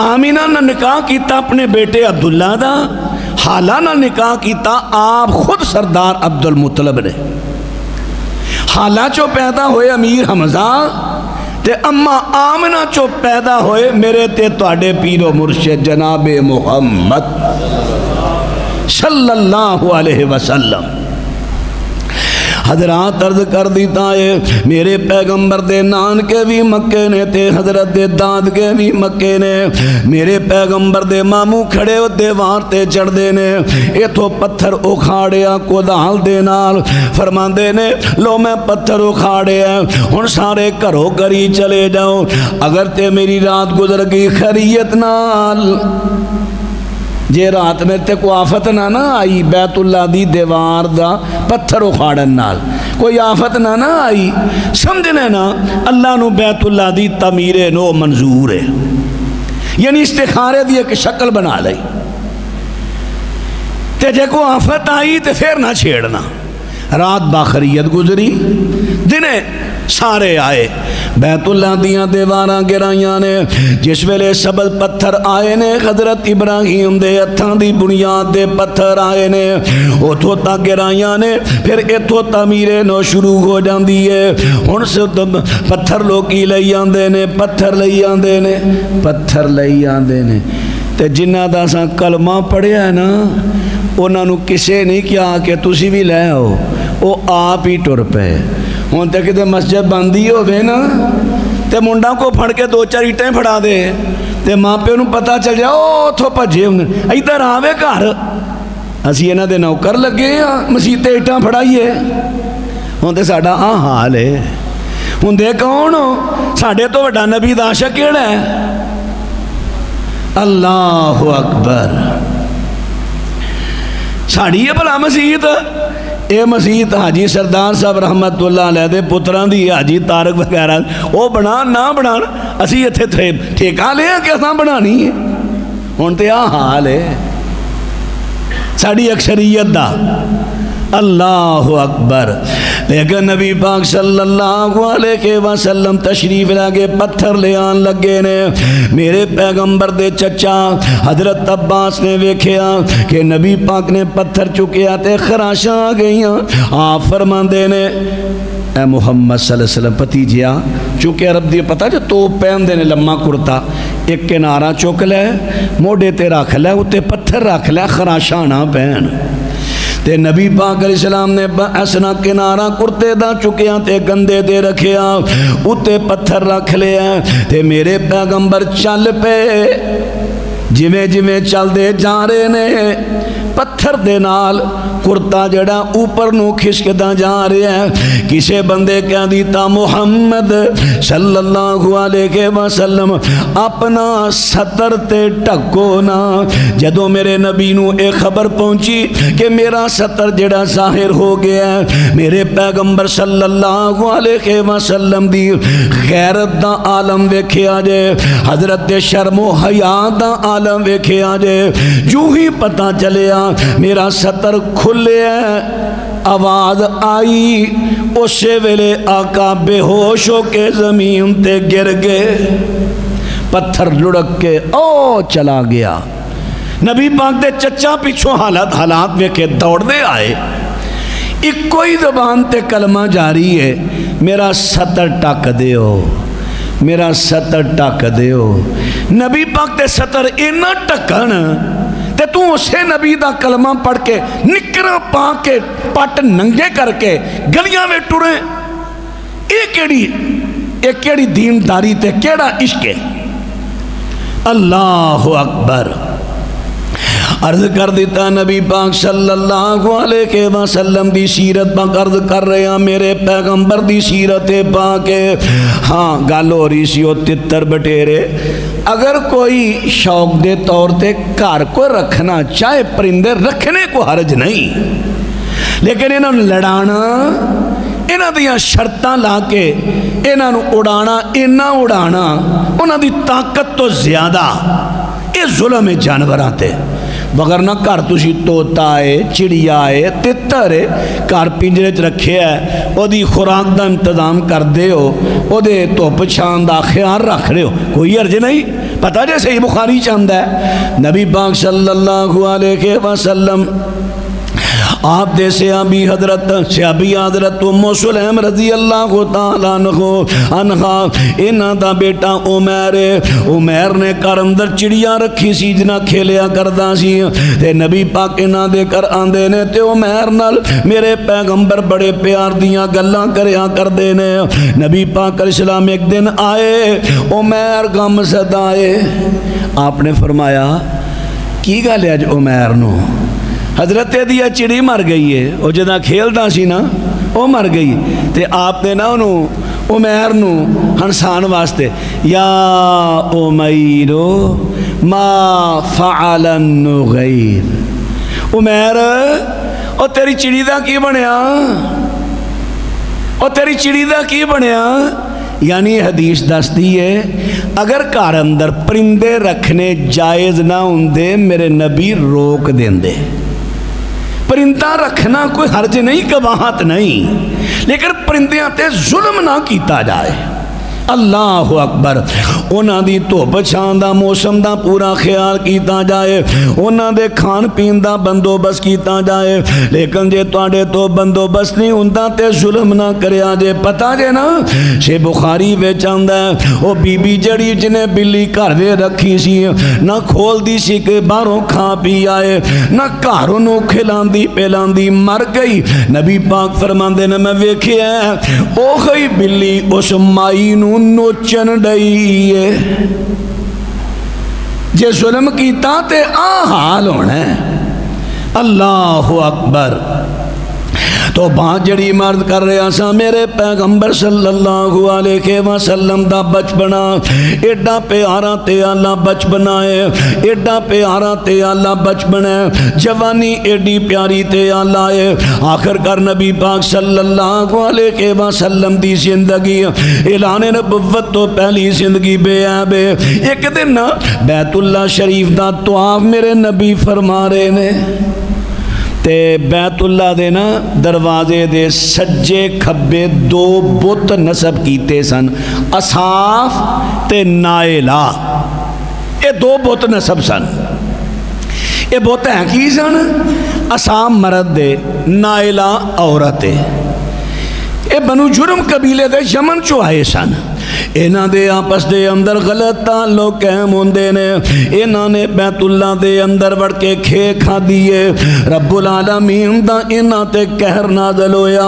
آمینہ نے نکاح کیتا اپنے بیٹے عبداللہ دا، حالہ نے نکاح کیتا آپ خود سردار عبدالمطلب نے۔ حالہ چو پیدا ہوئے امیر حمزہ تے اما آمنہ چو پیدا ہوئے میرے تے تواڈے پیر و مرشد جناب محمد صلی اللہ علیہ وسلم۔ حضرات عرض کر دیتا ہے میرے پیغمبر دے نان کے بھی مکے نے تے حضرت دے داد کے بھی مکے نے میرے پیغمبر دے ماموں کھڑے ہو دیوار تے چڑھ دے نے ایتھو پتھر اکھاڑیا کودال دے نال فرماندے نے لو میں پتھر اکھاڑیا ہن سارے گھروں گھری چلے جاؤ اگر تے میری رات گزر گئی خیریت نال جے رات میں تے کوئی آفت نہ آئی بیت اللہ دی دیوار دا پتھر اکھاڑن نال کوئی آفت نہ آئی سمجھنے نا اللہ نو بیت اللہ دی تعمیر نو منظور ہے یعنی استخارے دی ایک شکل بنا لئی تے جے کو آفت آئی تے پھر نہ چھیڑنا رات باخریت گزری دنے سارے آئے بیت اللہ دیاں دیواراں گرائیاں نے جس ویلے سبز پتھر آئے نے حضرت ابراہیم دے ہتھاں دی بنیاد دے پتھر آئے نے اتھوں تک گرائیاں نے پھر اتھوں تعمیر نو شروع ہو جاندی ہے ہن سے پتھر لوکی لئی آندے نے پتھر لئی آندے نے پتھر لئی آندے نے تے جنہ دا سا کلمہ پڑھیا ہے نا انہاں نو کسے نہیں کیا کہ تسی بھی لے آؤ وہ آپ ہی ٹر پے ہوں تے کتے مسجد بندی ہوئے نا تے منڈا کو پھڑ کے دو چار اٹھیں پھڑا دے تے ماں پہ انہوں پتہ چل جائے او تھو پجھے ہوں ادھر آوے گھر اسی انہاں دے نوکر لگے ہیں مسیح تے اٹھاں پھڑائیے ہوں تے ساڈا حال ہے ہوں دے کون ہو ساڈے تو وڈا نبی دا عاشق کیڑا ہے اللہ اکبر ساڑی یہ بلا مسیحت اے مسیحت حاجی سردار صاحب رحمت اللہ علیہ دے پتران دی حاجی تارک وغیرہ او بنا نہ بنا اسی اتھے تھے ٹھیکا لے ہیں کہ اساں بنانی ہے ہونتے حال ہے ساڑی اکثریت دا اللہ اکبر لیکن نبی پاک صلی اللہ علیہ وسلم تشریف لگے پتھر لے آن لگے نے میرے پیغمبر دے چچا حضرت عباس نے ویکھیا کہ نبی پاک نے پتھر چکیا تے خراشاں آ گئیاں آپ فرماندے نے اے محمد صلی اللہ علیہ وسلم پتیجیا چونکہ عرب دی پتہ جو تو پہن دے نے لمحہ کرتا ایک کنارہ چک لے موڑے تے رکھ لے اتے پتھر رکھ لے خراشاں نہ پہن تے نبی پاک علیہ السلام نے اسنا کنارہ کرتے دا چکیاں تے گندے دے رکھیا اتے پتھر رکھ لیا تے میرے پیغمبر چل پے جویں جویں چل دے جا رہے نے پتھر دے نال کرتا جڑا اوپر نو کھسکدا جا رہے ہیں کسے بندے کہہ دیتا محمد صلی اللہ علیہ وسلم اپنا ستر تے ٹکو نا جدو میرے نبی نو ایک خبر پہنچی کہ میرا ستر جڑا ظاہر ہو گیا ہے میرے پیغمبر صلی اللہ علیہ وسلم دی غیرت دا عالم ویکھیا جے حضرت شرم و حیا دا عالم ویکھیا جے جو ہی پتہ چلیا میرا ستر کھلے آواز آئی اسے ویلے آقا بے ہوش ہو کے زمین تے گر گئے پتھر لڑک کے او چلا گیا نبی پاک دے چچا پیچھو حالات ویکھے دوڑ دے آئے ایک کوئی زبان تے کلمہ جاری ہے میرا ستر ٹک دیو میرا ستر ٹک دیو نبی پاک دے ستر اینا ٹکن تے تو اسے نبی دا کلمہ پڑھ کے نکرہ پا کے پٹ ننگے کر کے گلیاں میں ٹورے ایک کیڑی دینداری تے کیڑا عشق ہے اللہ اکبر عرض کر دیتا نبی پاک صلی اللہ علیہ وسلم دی سیرت پاک عرض کر رہے ہیں میرے پیغمبر دی سیرت پاک ہاں گل ہو رہی سی وہ تتر بٹیرے اگر کوئی شوق دے طور تے گھر کو رکھنا چاہے پرندے رکھنے کو حرج نہیں لیکن انہوں نے لڑانا انہوں دیاں شرطاں لا کے انہوں نے اڑانا انہوں دی طاقت تو زیادہ یہ ظلم جانور آتے مگر نہ گھر تسی توتا ہے چڑیا ہے تتر ہے گھر پنجرے چ رکھے ہے وہ دی خوراک دا انتظام کر دے ہو وہ دے دھوپ چھان دا خیال رکھ رہے ہو کوئی عرض نہیں پتہ جیسے ہی بخاری چاہتا ہے نبی پاک صلی اللہ علیہ وسلم آپ دے صحابی حضرت ام سلیم رضی اللہ تعالیٰ عنہ انہاں دا بیٹا عمیر نے کر اندر چڑیاں رکھی سی جنہ کھیلیا کردا سی تے نبی پاک انہاں دے کر آندے نے تے عمیر نال میرے پیغمبر بڑے پیار دیاں گلاں کریا کردے نے نبی پاک علیہ السلام ایک دن آئے عمیر غم زدہ آئے آپ نے فرمایا کی گل ہے اج عمیر نو حضرت دیا چڑی مر گئی ہے وہ جدہ کھیلدا سی نا وہ مر گئی تے آپ نے نا انہوں عمیر نو ہنسان واسطے یا عمیرو ما فعل النغیر عمیر او تیری چڑی دا کی بنیا او تیری چڑی دا کی بنیا یعنی حدیث دستی ہے اگر کار اندر پرندے رکھنے جائز نہ ہوندے میرے نبی روک دیندے پرندہ رکھنا کوئی حرج نہیں کباہت نہیں لیکن پرندیاں تے ظلم نہ کیتا جائے اللہ اکبر انہاں دی دھوپ چھاں دا موسم دا پورا خیال کیتا جائے انہاں دے کھان پین دا بندوبست کیتا جائے لیکن جے تواڈے تو بندوبست نہیں ہوندا تے ظلم نہ کریا جے پتہ جے نا شے بخاری وچ آندا ہے او بی بی جڑی جنے بلی گھر وے رکھی سی نہ کھول دی سی کہ باہروں کھا پی آئے نہ گھروں نو کھلاندی پلاندی مر گئی نبی پاک فرماندے نے میں ویکھیا او گئی بلی اس مائی نو نوچن ڈئی ہے جے ظلم کیتا تے حال ہونا ہے اللہ اکبر تو جڑی مرد کر رہا سا میرے پیغمبر صلی اللہ علیہ وسلم دا بچپنا ایڈا پیارا تے اللہ بچپنا ہے ایڈا پیارا تے اللہ بچپنا ہے جوانی ایڈی پیاری تے اللہ ہے آخر کر نبی پاک صلی اللہ علیہ وسلم دی زندگی اعلان نبوت تو پہلی زندگی بے عیب ایک دن بیت اللہ شریف دا طواف میرے نبی فرما رہے نے تے بیت اللہ دے نا دروازے دے سجے کھبے دو بت نصب کیتے سن اصاف تے نائلہ یہ دو بت نصب سن یہ بت ہیں کی سن اصاف مرد دے نائلہ عورت یہ بنو جرم قبیلے دے یمن چو آئے سن انہاں دے آپس دے اندر غلط تعلق قائم ہوندے نے انہاں نے بیت اللہ دے اندر وڑ کے کھے کھا دیے رب العالمین دا انہاں تے قہر نازل ہویا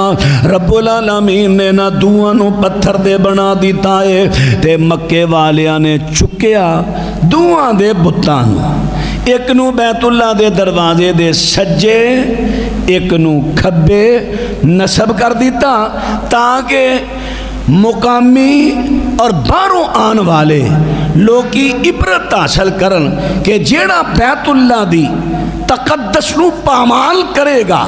رب العالمین نے نہ دعا نو پتھر دے بنا دیتا ہے تے مکے والیاں نے چکیا دعا دے بتان ایک نو بیت اللہ دے دروازے دے سجے ایک نو کھبے نصب کر دیتا تاکہ مقامی اور باہروں آن والے لوگی عبرت حاصل کرن کہ جیڑا بیت اللہ دی تقدس نو پامال کرے گا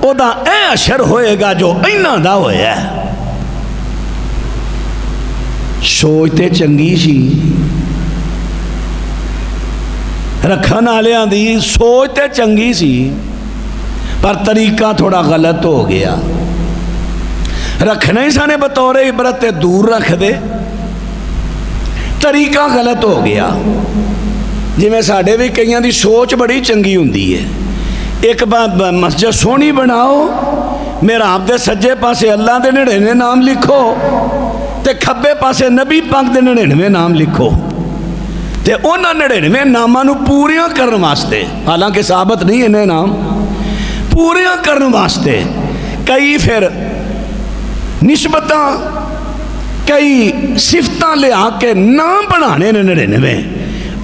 او دا اے اشر ہوئے گا جو اینا دا ہوئے ہے سوچتے چنگی سی رکھن آلیاں دی سوچتے چنگی سی پر طریقہ تھوڑا غلط ہو گیا رکھنا ہی سانے بطور عبرت دور رکھ دے طریقہ غلط ہو گیا جی میں ساڑھے بھی کئیاں دی سوچ بڑی چنگی ہوندی ہے ایک مسجد سونی بناؤ میرا آپ دے سجے پاسے اللہ دے 99 نام لکھو تے کھبے پاسے نبی پاک دے 99 نام لکھو تے اونا 99 نامہ نو پوریاں کرن واسطے حالانکہ ثابت نہیں انہیں نام پوریاں کرن واسطے کئی پھر نسبتاں کئی صفتاں لے آکے نام بنانے نے 99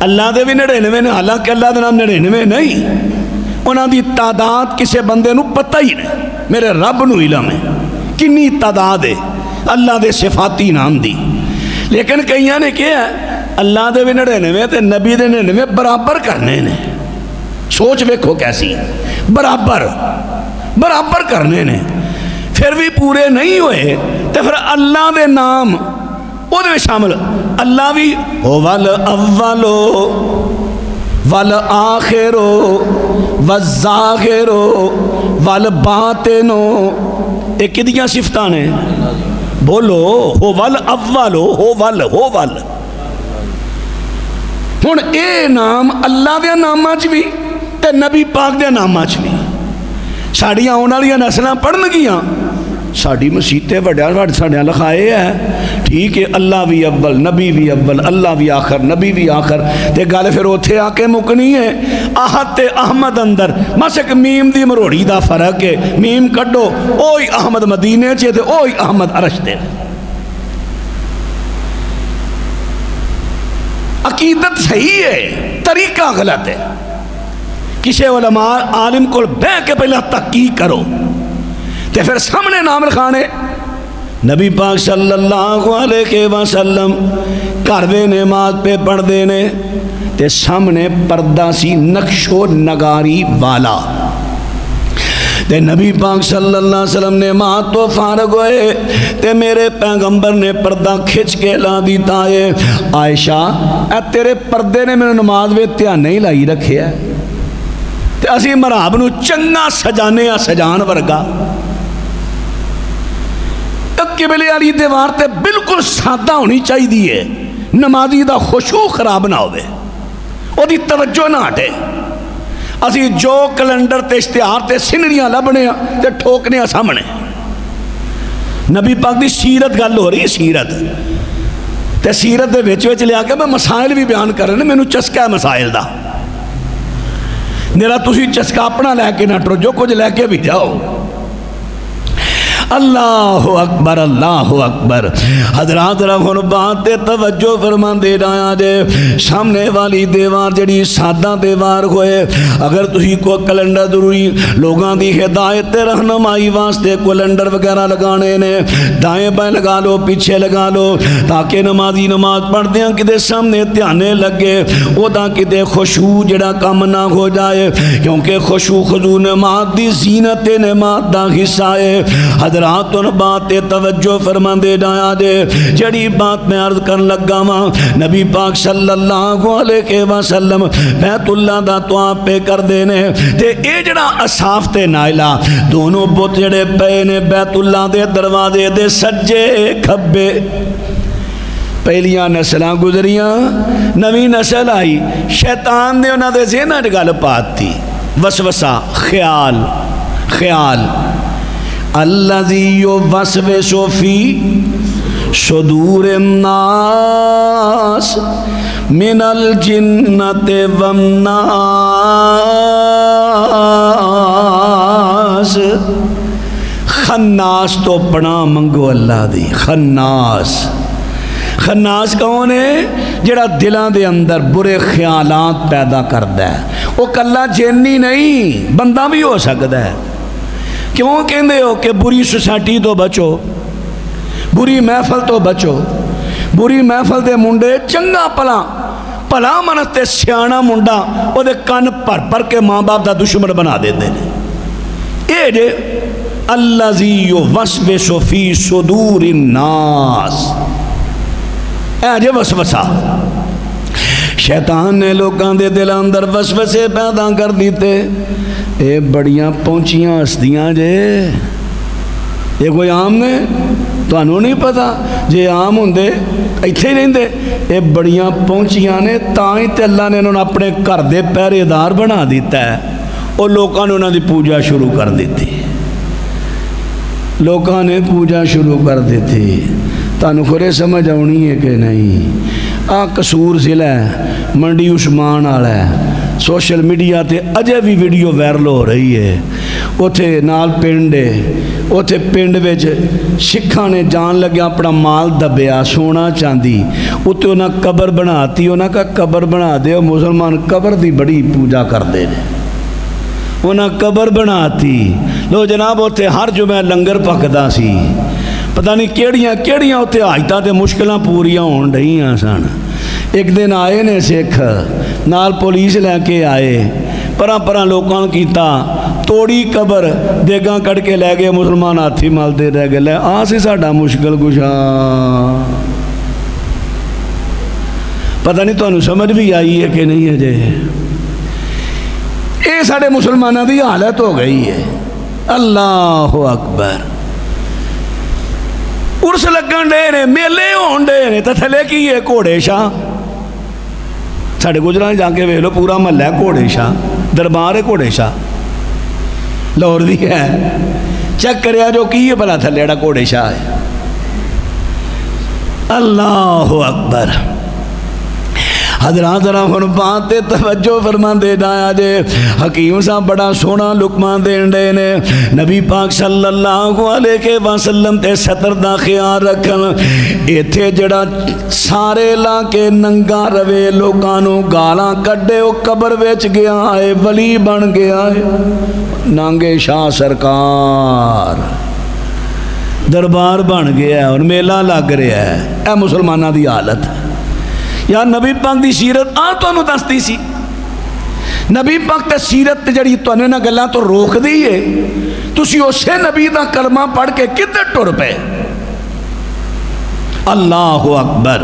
اللہ دے بھی 99 نے حالانکہ اللہ دے نام 99 نہیں انہاں دی تعداد کسے بندے نو پتہ ہی نہیں میرے رب نو علم ہے کنی تعداد ہے اللہ دے صفاتی نام دی لیکن کئیاں نے کیا ہے اللہ دے بھی 99 تے نبی دے 99 برابر کرنے نے سوچ ویکھو کیسی برابر کرنے نے پھر بھی پورے نہیں ہوئے تو پھر اللہ دے نام او دے شامل اللہ بھی والاولو والآخرو والظاہرو والباطنو ایک کدیاں صفتان ہیں بولو ہو والاولو ہو وال ہون اے نام اللہ دے نامہ چ بھی تے نبی پاک دے نامہ چ بھی ساڑیاں آنے والی نسلاں پڑھن گیاں ساڑی مسیطے ساڑیاں لکھائے ہے ٹھیک ہے اللہ بھی اول نبی بھی اول اللہ بھی آخر نبی بھی آخر تے گل پھر اوتھے آ کے مکنی ہے احد تے احمد اندر بس ایک میم دی مروڑی دا فرق ہے میم کڈو اوہی احمد مدینے چے تے اوہی احمد عرش تے عقیدت صحیح ہے طریقہ غلط ہے کسی علماء عالم کو بے کے پہلے تحقیق کرو تے پھر سامنے نام لکھانے نبی پاک صلی اللہ علیہ وسلم کر دے نماز پہ پڑھ دینے تے سامنے پردہ سی نقش و نگاری والا تے نبی پاک صلی اللہ علیہ وسلم نے ماں تو فارغ ہوئے تے میرے پیغمبر نے پردہ کھچ کے لا دیتا ہے عائشہ اے تیرے پردے نے میں نماز میں تیاں نہیں لائی رکھے ہے تے اسی مرحب نو چنگا سجانے یا سجان ورگا قبلے والی دیوار تے بالکل سادہ ہونی چاہی دیئے نمازی دا خشوع خراب نہ ہوئے او دی توجہ نہ ہٹے اسی جو کلنڈر تے اشتہار تے سنڑیاں لبنے تے ٹھوکنے سامنے نبی پاک دی سیرت گل ہو رہی ہے سیرت تے سیرت دے وچ لیا کے میں مسائل بھی بیان کر رہے ہیں میں چسکا ہے مسائل دا میرا تسی چسکا اپنا لے کے نہ ٹرو جو کچھ لے کے بھی جاؤ اللہ اکبر اللہ اکبر حضرات رہن بات توجہ فرمان دے رہا جے سامنے والی دیوار جڑی سادہ دیوار ہوئے اگر تھی کو کلنڈر ضروری لوگاں دی ہدایت رہنمائی واسطے کلنڈر وغیرہ لگانے نے دائیں بائیں لگا لو پیچھے لگا لو تاکہ نمازی نماز پڑھ دیں کدے سامنے دھیانے لگے وہ دا کدے خشوع جڑا کم نہ ہو جائے کیونکہ خشوع خضوع نماز دی زینت نماز دا حصہ ہے حضرات ان بات توجہ فرما دے جایا دے جڑی بات میں عرض کر لگا ماں نبی پاک صلی اللہ علیہ وسلم بیت اللہ دا تواب پہ کر دینے تے اے جڑا اصاف تے نائلہ دونوں بت جڑے پہنے بیت اللہ دے دروازے دے سجے کھبے پہلیاں نسلاں گزریاں نوی نسل آئی شیطان نے انہاں دے ذہنہ گل پات تھی وسوسہ خیال الذی یوسوس فی صدور الناس من الجنۃ والناس خناس تو پناہ منگو اللہ دی خناس کون ہے جڑا دلان دے اندر برے خیالات پیدا کردا ہے وہ کلا جنی نہیں بندہ بھی ہو سکتا ہے کیوں کہندے ہو کہ بری سوسائٹی تو بچو بری محفل تو بچو بری محفل دے منڈے چنگا پلا منتے سیانا منڈا وہ دے کان پر کے ماں باپ دا دشمن بنا دے دے اے جے الذی یوسوس فی صدور الناس اے جے وسوسہ شیطان نے لوگاں دے دل اندر وسوسے پیدا کر دیتے اے بڑیاں پہنچیاں ہستیاں جے یہ کوئی عام نے تو انہوں نہیں پتا جے عام ہوں دے ایتھے ہی نہیں دے اے بڑیاں پہنچیاں نے تائیں تے اللہ نے انہوں نے اپنے گھر دے پہرے دار بنا دیتا ہے اور لوگاں نے انہوں نے پوجا شروع کر دیتی لوگاں نے پوجا شروع کر دیتی تانوں خورے سمجھ آنی ہے کہ نہیں قصور ضلع ہے منڈی عثمان والا ہے سوشل میڈیا تے اجے بھی ویڈیو وائرل ہو رہی ہے اوتھے نال پنڈ ہے اوتھے پنڈ وچ سکھاں نے جان لگیا اپنا مال دبیا سونا چاندی اوتے انہاں قبر بناتی انہاں کا قبر بنا دے مسلمان قبر دی بڑی پوجا کر دے انہاں قبر بناتی لو جناب اوتھے ہر جمعہ لنگر پکدا سی پتہ نہیں کیڑیاں ہوتے آجتاں تے مشکلاں پوریاں ہون رہیاں سن ایک دن آئے نے سکھ نال پولیس لے کے آئے پراں لوکاں کیتا توڑی قبر دیگاں کٹ کے لے گئے مسلمان ہاتھی مالتے رہ گئے لے سی ساڈا مشکل کشا پتہ نہیں تو انہوں سمجھ بھی آئی ہے کہ نہیں ہے جے اے ساڑے مسلمانہ دی حالت ہو گئی ہے اللہ اکبر ارس لگن دے نے میلے ہون دے نے تے تھلے کی ہے گھوڑے شاہ ساڑھے گجران جا کے ویلو پورا محلہ ہے گھوڑے شاہ دربار ہے گھوڑے شاہ لاہور دی ہے چیک کریا جو کی ہے بھلا تھلے جڑا گھوڑے شاہ ہے اللہ اکبر حضرات ذرا ہن بات تے توجہ فرما دے جایا جے حکیم صاحب بڑا سونا لقمہ دین دے نے نبی پاک صلی اللہ علیہ وسلم تے ستر دا خیال رکھن ایتھے جڑا سارے علاقے ننگا روے لوکانوں گالاں کڈے او قبر وچ گیا ہے ولی بن گیا ہے نانگے شاہ سرکار دربار بن گیا ہے اور میلہ لگ رہا ہے اے مسلمانہ دی حالت یا نبی پاک دی سیرت تو انہوں دستی سی نبی پاک تے سیرت جڑی تو انہوں نے گلہ تو روک دی ہے تسی اسے نبی دا کلمہ پڑھ کے کدھر ٹر پہ اللہ اکبر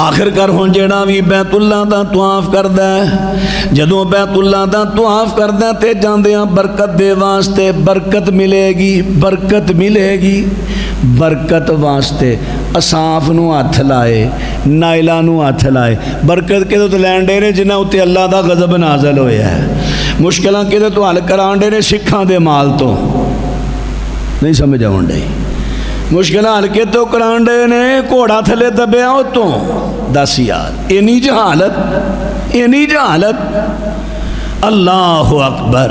آخر کر ہون جیڑا بھی بیت اللہ دا طواف کردہ ہے جدوں بیت اللہ دا طواف کردہ تے جاندیاں برکت دے واسطے برکت ملے گی برکت واسطے اصاف نو ہاتھ لائے نائلہ نو ہاتھ لائے برکت کے تو لین دے رہے جنہ ہوتے اللہ دا غضب نازل ہویا ہے مشکلہ کے تو حل کران دے رہے سکھاں دے مال تو نہیں سمجھا ہونڈے مشکلہ حل کے تو کران دے نے کوڑا تھلے دبیا ہو تو دس یاد اینی جہالت اللہ اکبر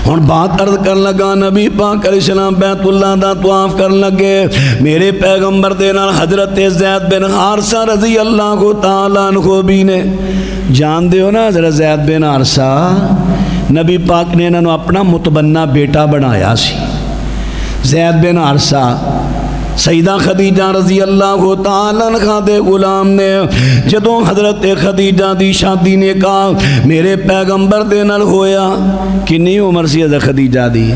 ہن بات عرض کر لگا نبی پاک علیہ السلام بیت اللہ دا طواف کر لگے میرے پیغمبر دینا حضرت زید بن حارثہ رضی اللہ تعالیٰ عنہ بھی نے جان دے ہو نا حضرت زید بن حارثہ نبی پاک نے انہوں اپنا متبنہ بیٹا بنایا سی زید بن حارثہ سیدہ خدیجہ رضی اللہ تعالیٰ عنہ دے غلام نے جدوں حضرت خدیجہ دی شادی نے کہا میرے پیغمبر دے نال ہویا کنی عمر سی حضرت خدیجہ دی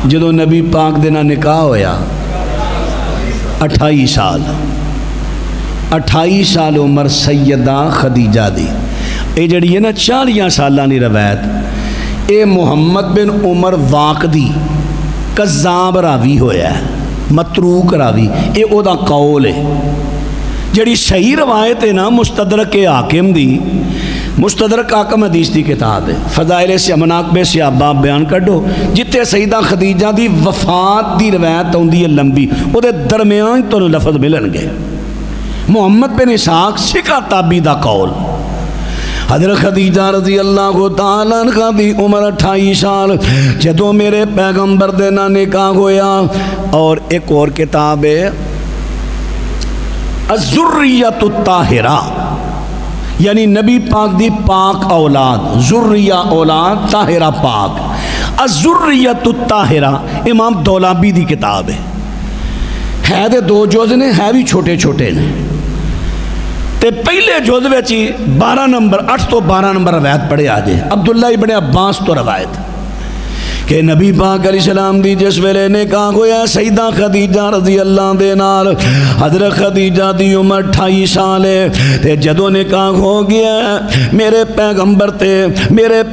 جدوں نبی پاک دے نال نکاح ہویا 28 سال عمر سیدہ خدیجہ دی اے جڑی ہے نا 40 سالانی روایت اے محمد بن عمر واقدی کذاب راوی ہویا ہے متروک راوی اے او دا قول ہے جڑی صحیح روایت ہے نا مستدرک حاکم دی مستدرک حاکم حدیث دی کتاب ہے فضائل سے مناقبے سے آپ بیان کردو جتے سیدہ خدیجہ دی وفات دی روایت ہوندی ہے لمبی او دے درمیان تو لفظ ملن گے محمد بن اسحاق سکھا تابی دا قول حضرت خدیجہ رضی اللہ تعالیٰ عنہ دی عمر 28 سال جدوں میرے پیغمبر دینا نکاح ہویا اور ایک اور کتاب ہے الذریۃ الطاہرہ یعنی نبی پاک دی پاک اولاد ذریہ اولاد طاہرہ پاک الذریۃ الطاہرہ امام دولابی دی کتاب ہے دے 2 جز نے ہے بھی چھوٹے چھوٹے نے تے پہلے جز وچ 12 نمبر 8 تو 12 نمبر روایت پڑھے آجے عبداللہ ابن عباس تو روایت کہ نبی پاک علیہ السلام دی جس ویلے نے کہا گویا سیدہ خدیجہ رضی اللہ دے نال حضرت خدیجہ دی عمر 28 سال ہے تے جدوں نے کہا ہو گیا میرے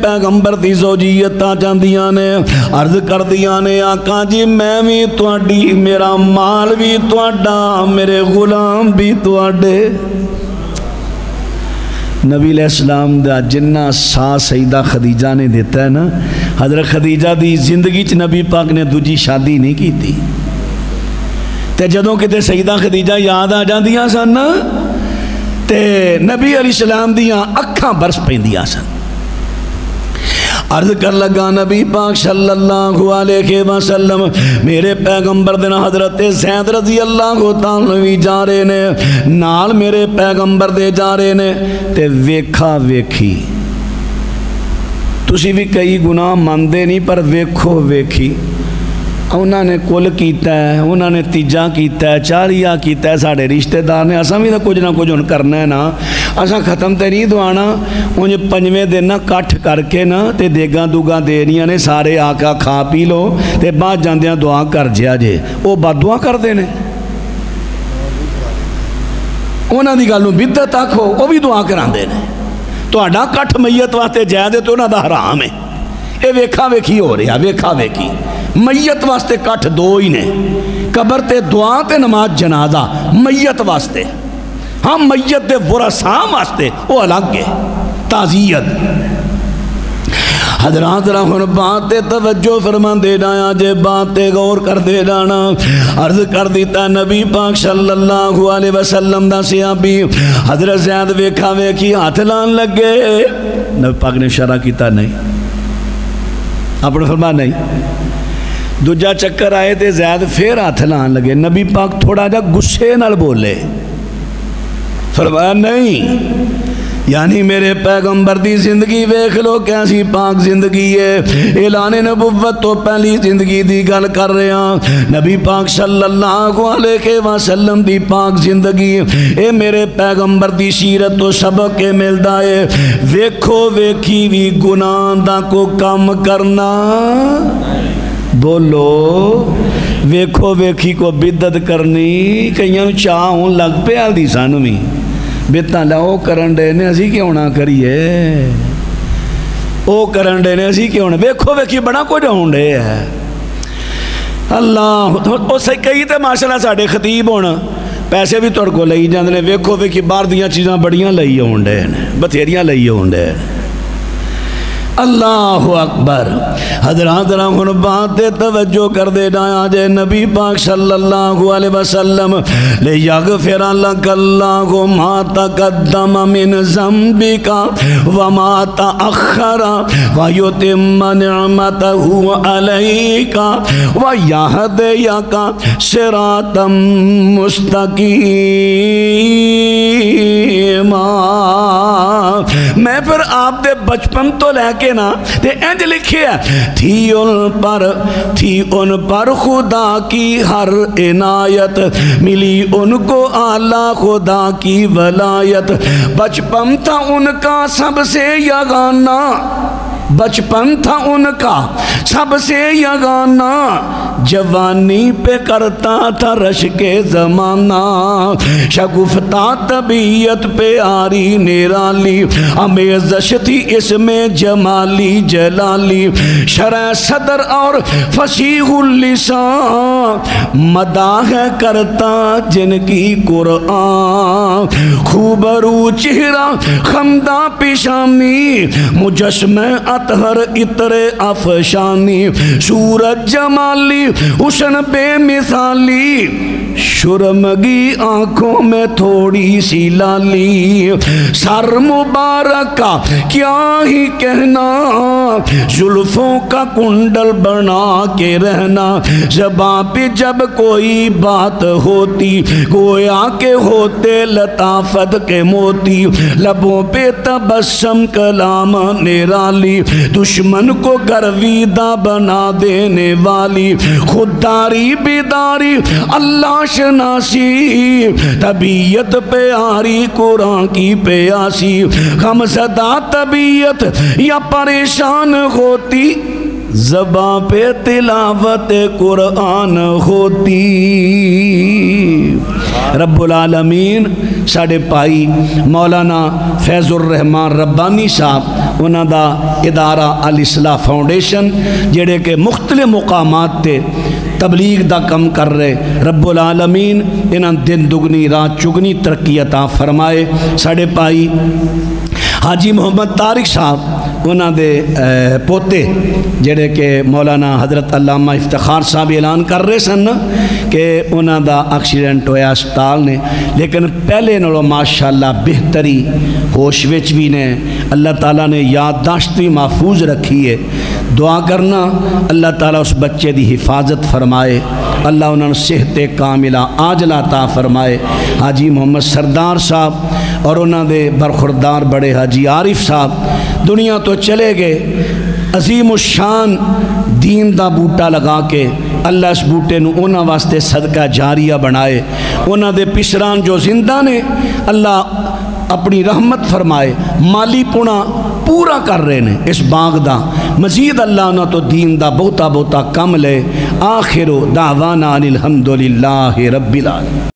پیغمبر دی زوجیت آ جاندیاں نے عرض کر دیاں نے آقا جی میں بھی تواڈی میرا مال بھی تواڈا میرے غلام بھی تواڈے نبی علیہ السلام دا جنہ سا سیدہ خدیجہ نے دیتا ہے نا حضرت خدیجہ دی زندگی چ نبی پاک نے دوجی شادی نہیں کی تھی تے جدوں کتے سیدہ خدیجہ یاد آ جاندیاں سن تے نبی علیہ السلام دیاں اکھاں برس پیندیاں سن عرض کر لگا نبی پاک صلی اللہ علیہ وسلم میرے پیغمبر دن حضرت زید رضی اللہ تعالی جا رہے نے نال میرے پیغمبر دے جا رہے نے تے ویکھا ویکھی تسی بھی کئی گناہ ماندے نہیں پر ویکھو ویکھی انہوں نے کل کیتا ہے انہوں نے تیجا کیتا ہے چاریا کیتا ہے ساڑھے رشتہ دار نے اساں بھی کچھ نہ کچھ کرنا ہے نا اساں ختم تے نہیں دعانا انج 5ویں دن کٹھ کر کے نا تے دیگاں دوگاں دینیاں نے سارے آقا کھا پی لو تے بعد جاندیاں دعا کر جیا جے وہ بد دعا کر دینے انہوں دی گلوں بدعت آکھو وہ بھی دعا کران دینے تو اڈا کٹھ میت واسطے جائے دے تو انہوں دا حرام ہے اے ویکھا ویکھی ہو رہا ویکھا ویکھی میت واسطے کٹھ 2 ہی نے قبر تے دعا تے نماز جنازہ میت واسطے ہاں میت دے ورثاء واسطے وہ الگ ہے تعزیت حضرات رہن بات توجہ فرما دے جایا جے بات غور کر دے جانا عرض کر دیتا نبی پاک صلی اللہ علیہ وسلم دا صحابی حضرت زید ویکھا ویکھی ہاتھ لان لگے نبی پاک نے اشارہ کیتا نہیں اپنے فرما نہیں دوجا چکر آئے تھے زید پھر ہاتھ لان لگے نبی پاک تھوڑا جا غصے نال بولے فرمایا نہیں یعنی میرے پیغمبر دی زندگی ویکھ لو کیسی پاک زندگی ہے اعلان نبوت تو پہلی زندگی دی گل کر رہے ہیں نبی پاک صلی اللہ علیہ وسلم دی پاک زندگی اے میرے پیغمبر دی سیرت تو سبق کے ملدا ہے ویکھو ویکھی وی گناہ دا کو کم کرنا بولو ویکھو ویکھی کو بدعت کرنی کئیاں چاہ ہوں لگ پہ آل دی سانو میں بیتاں لاؤ کرن دے نے اسی کیوں نہ کریے او کرن دے نے اسی کیوں نہ ویکھو ویکھی بڑا کوئی ڈھونڈ ہے اللہ او صحیح کہی تے ماشاءاللہ ساڑے خطیب ہونا پیسے بھی توڑ کو لئی جاندے نے ویکھو ویکھی باہر دیاں چیزاں بڑیاں لئی ہونڈے بتھیریاں لئی ہونڈے اللہ اکبر حضرات رحمن بات توجہ کر دے جایا جے نبی پاک صلی اللہ علیہ وسلم لیغفر لک اللہ ما تقدم من ذنبک وما تأخر ویتم نعمتہ علیک ویہدیک صراطا مستقیما میں پھر آپ دے بچپن تو لے کے نا تے انج لکھے ہے تھی ان پر خدا کی ہر عنایت ملی ان کو اعلیٰ خدا کی ولایت بچپن تھا ان کا سب سے یگانہ بچپن تھا ان کا سب سے یگانہ جوانی پہ کرتا تھا رشک زمانہ شگفتہ طبیعت پہ آری نیرالی امیزش تھی اس میں جمالی جلالی شرح صدر اور فصیح اللسان مداح کرتا جن کی قرآن خوبرو چہرہ خمدہ پیشانی مجسمہ اطہر عطر افشانی صورت جمالی حسن بے مثالی شرمگی آنکھوں میں تھوڑی سی لالی سر مبارکہ کیا ہی کہنا زلفوں کا کنڈل بنا کے رہنا زباں پہ جب کوئی بات ہوتی گویا کے ہوتے لطافت کے موتی لبوں پہ تبسم کلام نرالی دشمن کو گرویدہ بنا دینے والی خودداری بیداری اللہ شناسی طبیعت پیاری قرآن کی پیاسی غم زدہ طبیعت یا پریشان ہوتی زباں پہ تلاوت قرآن ہوتی رب العالمین ساڑھے پائی مولانا فیض الرحمان ربانی صاحب انہاں دا ادارہ الاصلاح فاؤنڈیشن جڑے کے مختلف مقامات تے تبلیغ دا کم کر رہے رب العالمین انہاں دن دگنی رات چگنی ترقی عطا فرمائے ساڑھے پائی حاجی محمد طارق صاحب انہاں دے پوتے جڑے کہ مولانا حضرت علامہ افتخار صاحب اعلان کر رہے سن کہ انہاں دا ایکسیڈنٹ ہویا اسپتال نے لیکن پہلے نالوں ماشاءاللہ بہتری ہوش وچ بھی نے اللہ تعالیٰ نے یادداشت بھی محفوظ رکھی ہے دعا کرنا اللہ تعالیٰ اس بچے دی حفاظت فرمائے اللہ انہوں نے صحت کاملہ عاجلہ عطا فرمائے حاجی محمد سردار صاحب اور انہوں دے برخوردار بڑے حاجی عارف صاحب دنیا تو چلے گئے عظیم الشان دین دا بوٹا لگا کے اللہ اس بوٹے نو انہاں واسطے صدقہ جاریہ بنائے انہاں دے پسران جو زندہ نے اللہ اپنی رحمت فرمائے مالی پونا پورا کر رہے نے اس باغ دا مزید اللہ انہاں تو دین دا بہتا بہتا کم لے آخر دعوانا الحمدللہ رب العالمین